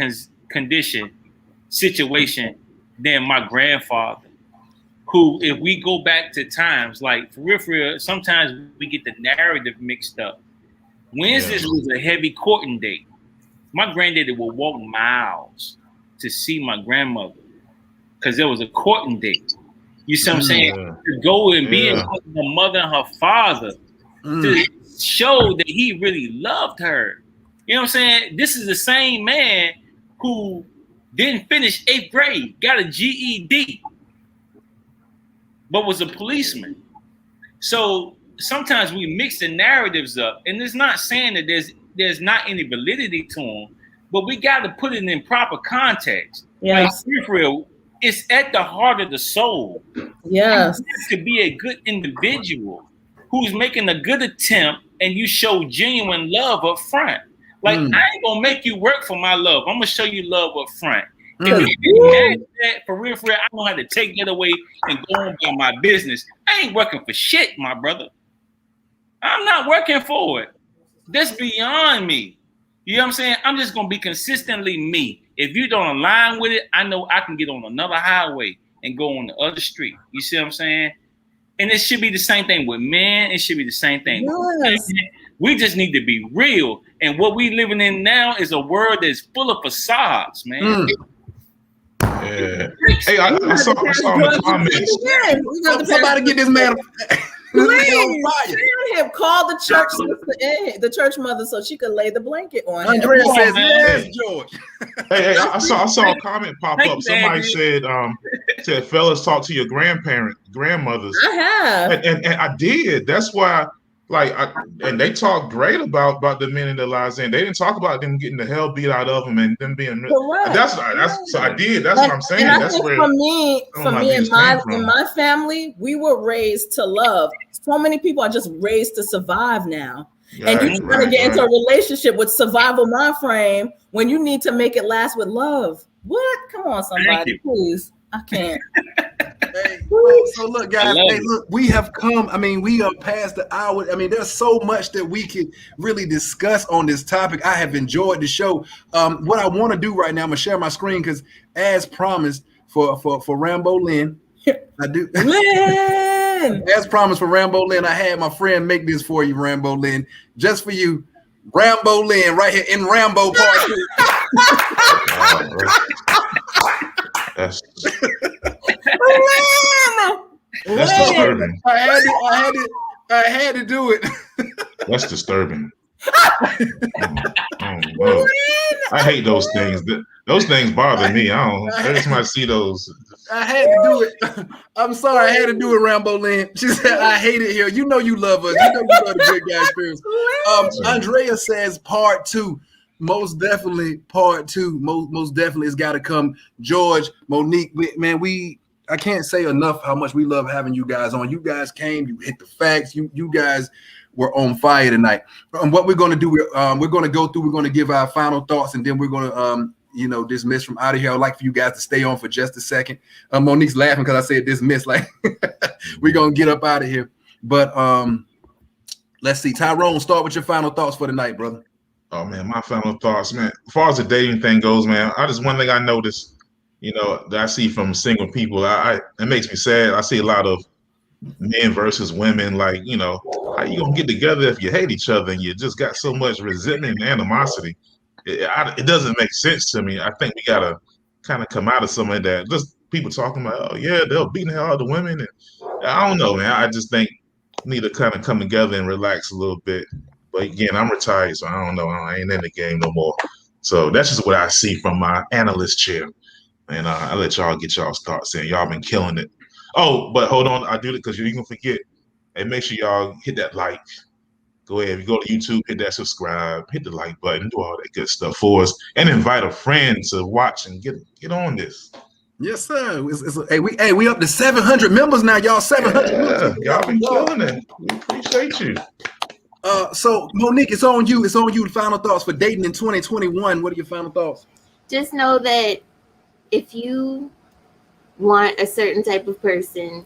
condition situation than my grandfather. Who, if we go back to times, like for real, sometimes we get the narrative mixed up. Wednesdays was a heavy courting day. My granddaddy would walk miles to see my grandmother because there was a courting day. You see what I'm saying? To go and be in front of her mother and her father to show that he really loved her. You know what I'm saying? This is the same man who didn't finish 8th grade, got a GED, but was a policeman. So sometimes we mix the narratives up, and it's not saying that there's not any validity to them, but we got to put it in proper context. Yes. Like, real, it's at the heart of the soul. Yes. To be a good individual who's making a good attempt, and you show genuine love up front. Like, I ain't gonna make you work for my love. I'm gonna show you love up front. If you had that for real, I don't have to take that away and go on by my business. I ain't working for shit, my brother. I'm not working for it. That's beyond me. You know what I'm saying? I'm just gonna be consistently me. If you don't align with it, I know I can get on another highway and go on the other street. You see what I'm saying? And it should be the same thing with men. It should be the same thing with women. We just need to be real. And what we living in now is a world that's full of facades, man. Yeah. Hey, I saw in the comments. Somebody get this man. Him call the church sister, the church mother, so she could lay the blanket on him. Andrea says, "Yes, George." Hey, I saw a comment pop up. Somebody said, "Fellas, talk to your grandmothers." I have, and I did. That's why. And they talk great about the men in their lives, and they didn't talk about them getting the hell beat out of them and them being. That's so I did. That's what I'm saying. And that's where for me in my family, we were raised to love. So many people are just raised to survive now, and you trying to get into a relationship with survival mind frame when you need to make it last with love. What? Come on, somebody, please. I can't. Hey, so look, guys. Hey, look, we have come. I mean, we are past the hour. I mean, there's so much that we could really discuss on this topic. I have enjoyed the show. What I want to do right now, I'm gonna share my screen because, as promised, for Rambo Lynn, I do. Lynn! As promised for Rambo Lynn, I had my friend make this for you, Rambo Lynn, just for you, Rambo Lynn, right here in Rambo Part 2. That's disturbing. I had to do it. That's disturbing. I hate those things. Those things bother me. Every time I see those. I had to do it. I'm sorry, I had to do it, Rambo Lynn. She said, I hate it here. You know you love us. You know you love the Good Guy Experience. Andrea says part 2. Most definitely part 2. Most definitely it's got to come. George, Monique, man, I can't say enough how much we love having you guys on. You guys came, you hit the facts. You guys were on fire tonight. What we're going to do, we're going to go through, we're going to give our final thoughts, and then we're going to, dismiss from out of here. I'd like for you guys to stay on for just a second. Monique's laughing because I said dismiss. Like, we're going to get up out of here. But let's see. Tyrone, start with your final thoughts for the night, brother. Oh, man, my final thoughts, man. As far as the dating thing goes, man, one thing I noticed, that I see from single people, it makes me sad. I see a lot of men versus women. Like, you know, how you gonna get together if you hate each other and you just got so much resentment and animosity? It doesn't make sense to me. I think we gotta kind of come out of some of that. Just people talking about, oh yeah, they'll beat the hell out of the women. And I don't know, man. I just think we need to kind of come together and relax a little bit. But again, I'm retired, so I don't know. I ain't in the game no more. So that's just what I see from my analyst chair. And I'll let y'all get y'all's thoughts in. Y'all been killing it. Oh, but hold on. I do it because you're going to forget. And make sure y'all hit that like. Go ahead. If you go to YouTube, hit that subscribe, hit the like button, do all that good stuff for us, and invite a friend to watch and get on this. Yes, sir. We up to 700 members now, y'all. 700 members. Y'all been killing it. We appreciate you. So Monique, it's on you. It's on you. Final thoughts for dating in 2021. What are your final thoughts? Just know that if you want a certain type of person,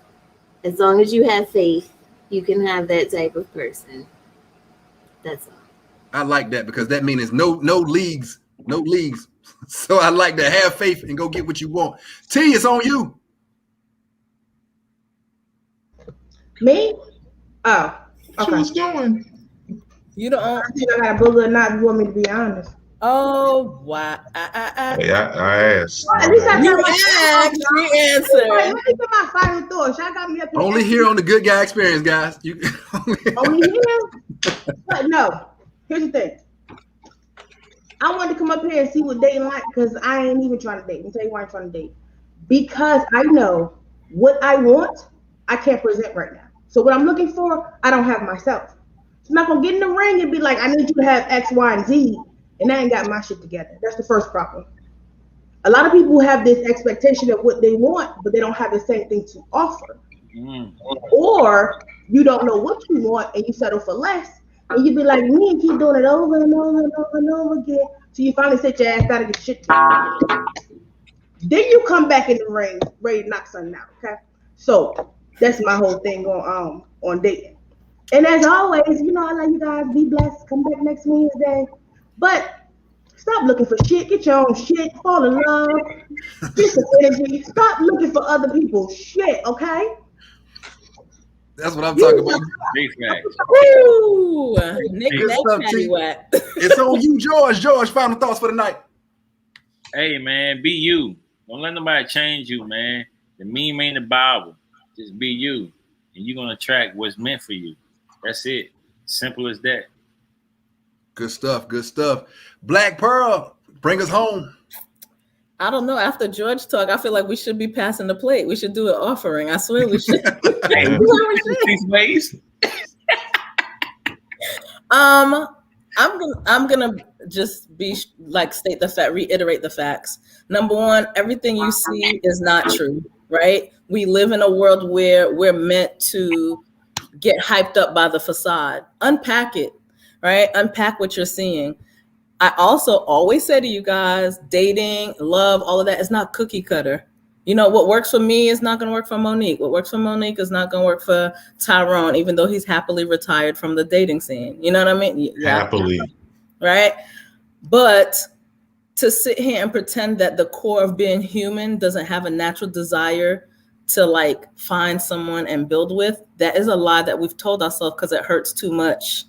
as long as you have faith, you can have that type of person. That's all. I like that because that means no leagues. So I like to have faith and go get what you want. T, it's on you. Me? Oh, okay. What's going? You don't. I think I got a booger or not. You want me to be honest? Oh, wow. Hey, I asked. Well, at least I You got asked, you Wait, answered. let me get my final thoughts. Y'all got me up here. Only here on the Good Guy Experience, guys. Only here? But no, here's the thing. I wanted to come up here and see what dating like because I ain't even trying to date. Let me tell you why I'm trying to date. Because I know what I want, I can't present right now. So what I'm looking for, I don't have myself. So I'm not gonna get in the ring and be like, I need you to have X, Y, and Z, and I ain't got my shit together. That's the first problem. A lot of people have this expectation of what they want, but they don't have the same thing to offer. Or you don't know what you want and you settle for less. And you be like me and keep doing it over and over and over and over again. So you finally sit your ass down and get shit together. Then you come back in the ring ready to knock something out. Okay. So that's my whole thing on dating. And as always, you know, I love you guys. Be blessed. Come back next Wednesday. But stop looking for shit. Get your own shit. Fall in love. Get some energy. Stop looking for other people's shit, okay? That's what I'm talking about. Big facts. Woo! Nick, Good that's stuff, patty T. wet. It's on you, George. George, final thoughts for the night. Hey, man, be you. Don't let nobody change you, man. The meme ain't the Bible. Just be you. And you're going to attract what's meant for you. That's it. Simple as that. Good stuff. Good stuff. Black Pearl, bring us home. I don't know. After George talk, I feel like we should be passing the plate. We should do an offering. I swear we should. These ways. I'm gonna just be like reiterate the facts. Number one, everything you see is not true, right? We live in a world where we're meant to get hyped up by the facade. Unpack it, right? Unpack what you're seeing. I also always say to you guys, dating, love, all of that is not cookie cutter. You know, what works for me is not going to work for Monique. What works for Monique is not going to work for Tyrone, even though he's happily retired from the dating scene. You know what I mean? Yeah. Happily. Right? But to sit here and pretend that the core of being human doesn't have a natural desire to like find someone and build with, that is a lie that we've told ourselves because it hurts too much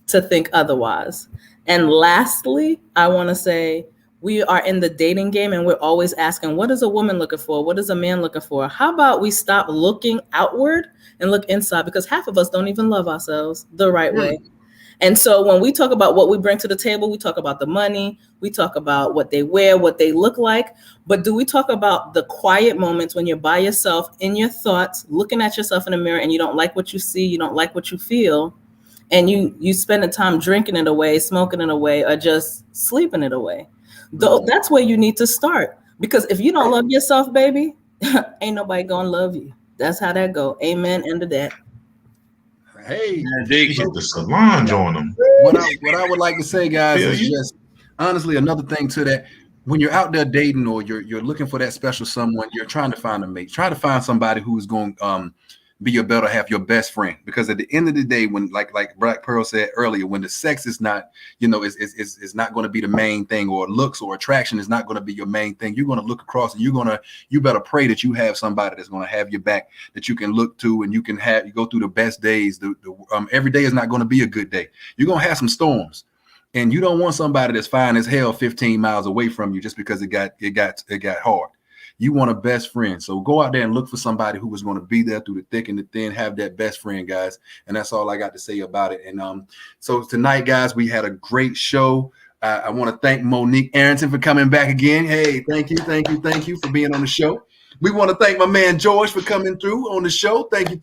to think otherwise. And lastly, I want to say we are in the dating game and we're always asking, what is a woman looking for? What is a man looking for? How about we stop looking outward and look inside? Because half of us don't even love ourselves the right way. And so when we talk about what we bring to the table, we talk about the money, we talk about what they wear, what they look like. But do we talk about the quiet moments when you're by yourself in your thoughts, looking at yourself in the mirror and you don't like what you see, you don't like what you feel, and you spend the time drinking it away, smoking it away, or just sleeping it away? That's where you need to start. Because if you don't love yourself, baby, ain't nobody gonna love you. That's how that go. Amen. End of that. Hey, hit the salon on them. What I would like to say, guys, is just honestly another thing to that. When you're out there dating or you're looking for that special someone, you're trying to find a mate. Try to find somebody who's going be your better half, your best friend. Because at the end of the day, when like Black Pearl said earlier, when the sex is not, is not going to be the main thing, or looks or attraction is not going to be your main thing, you're going to look across and you better pray that you have somebody that's going to have your back, that you can look to, and you go through the best days. Every day is not going to be a good day. You're going to have some storms. And you don't want somebody that's fine as hell 15 miles away from you just because it got hard. You want a best friend. So go out there and look for somebody who is going to be there through the thick and the thin. Have that best friend, guys. And that's all I got to say about it. And so tonight, guys, we had a great show. I want to thank Monique Arrington for coming back again. Hey, thank you for being on the show. We want to thank my man George for coming through on the show. Thank you.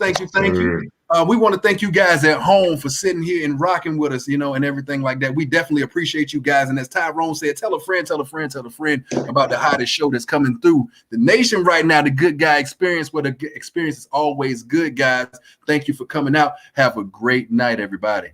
We want to thank you guys at home for sitting here and rocking with us, and everything like that. We definitely appreciate you guys. And as Tyrone said, tell a friend about the hottest show that's coming through the nation right now, the Good Guy Experience, where the experience is always good, guys. Thank you for coming out. Have a great night, everybody.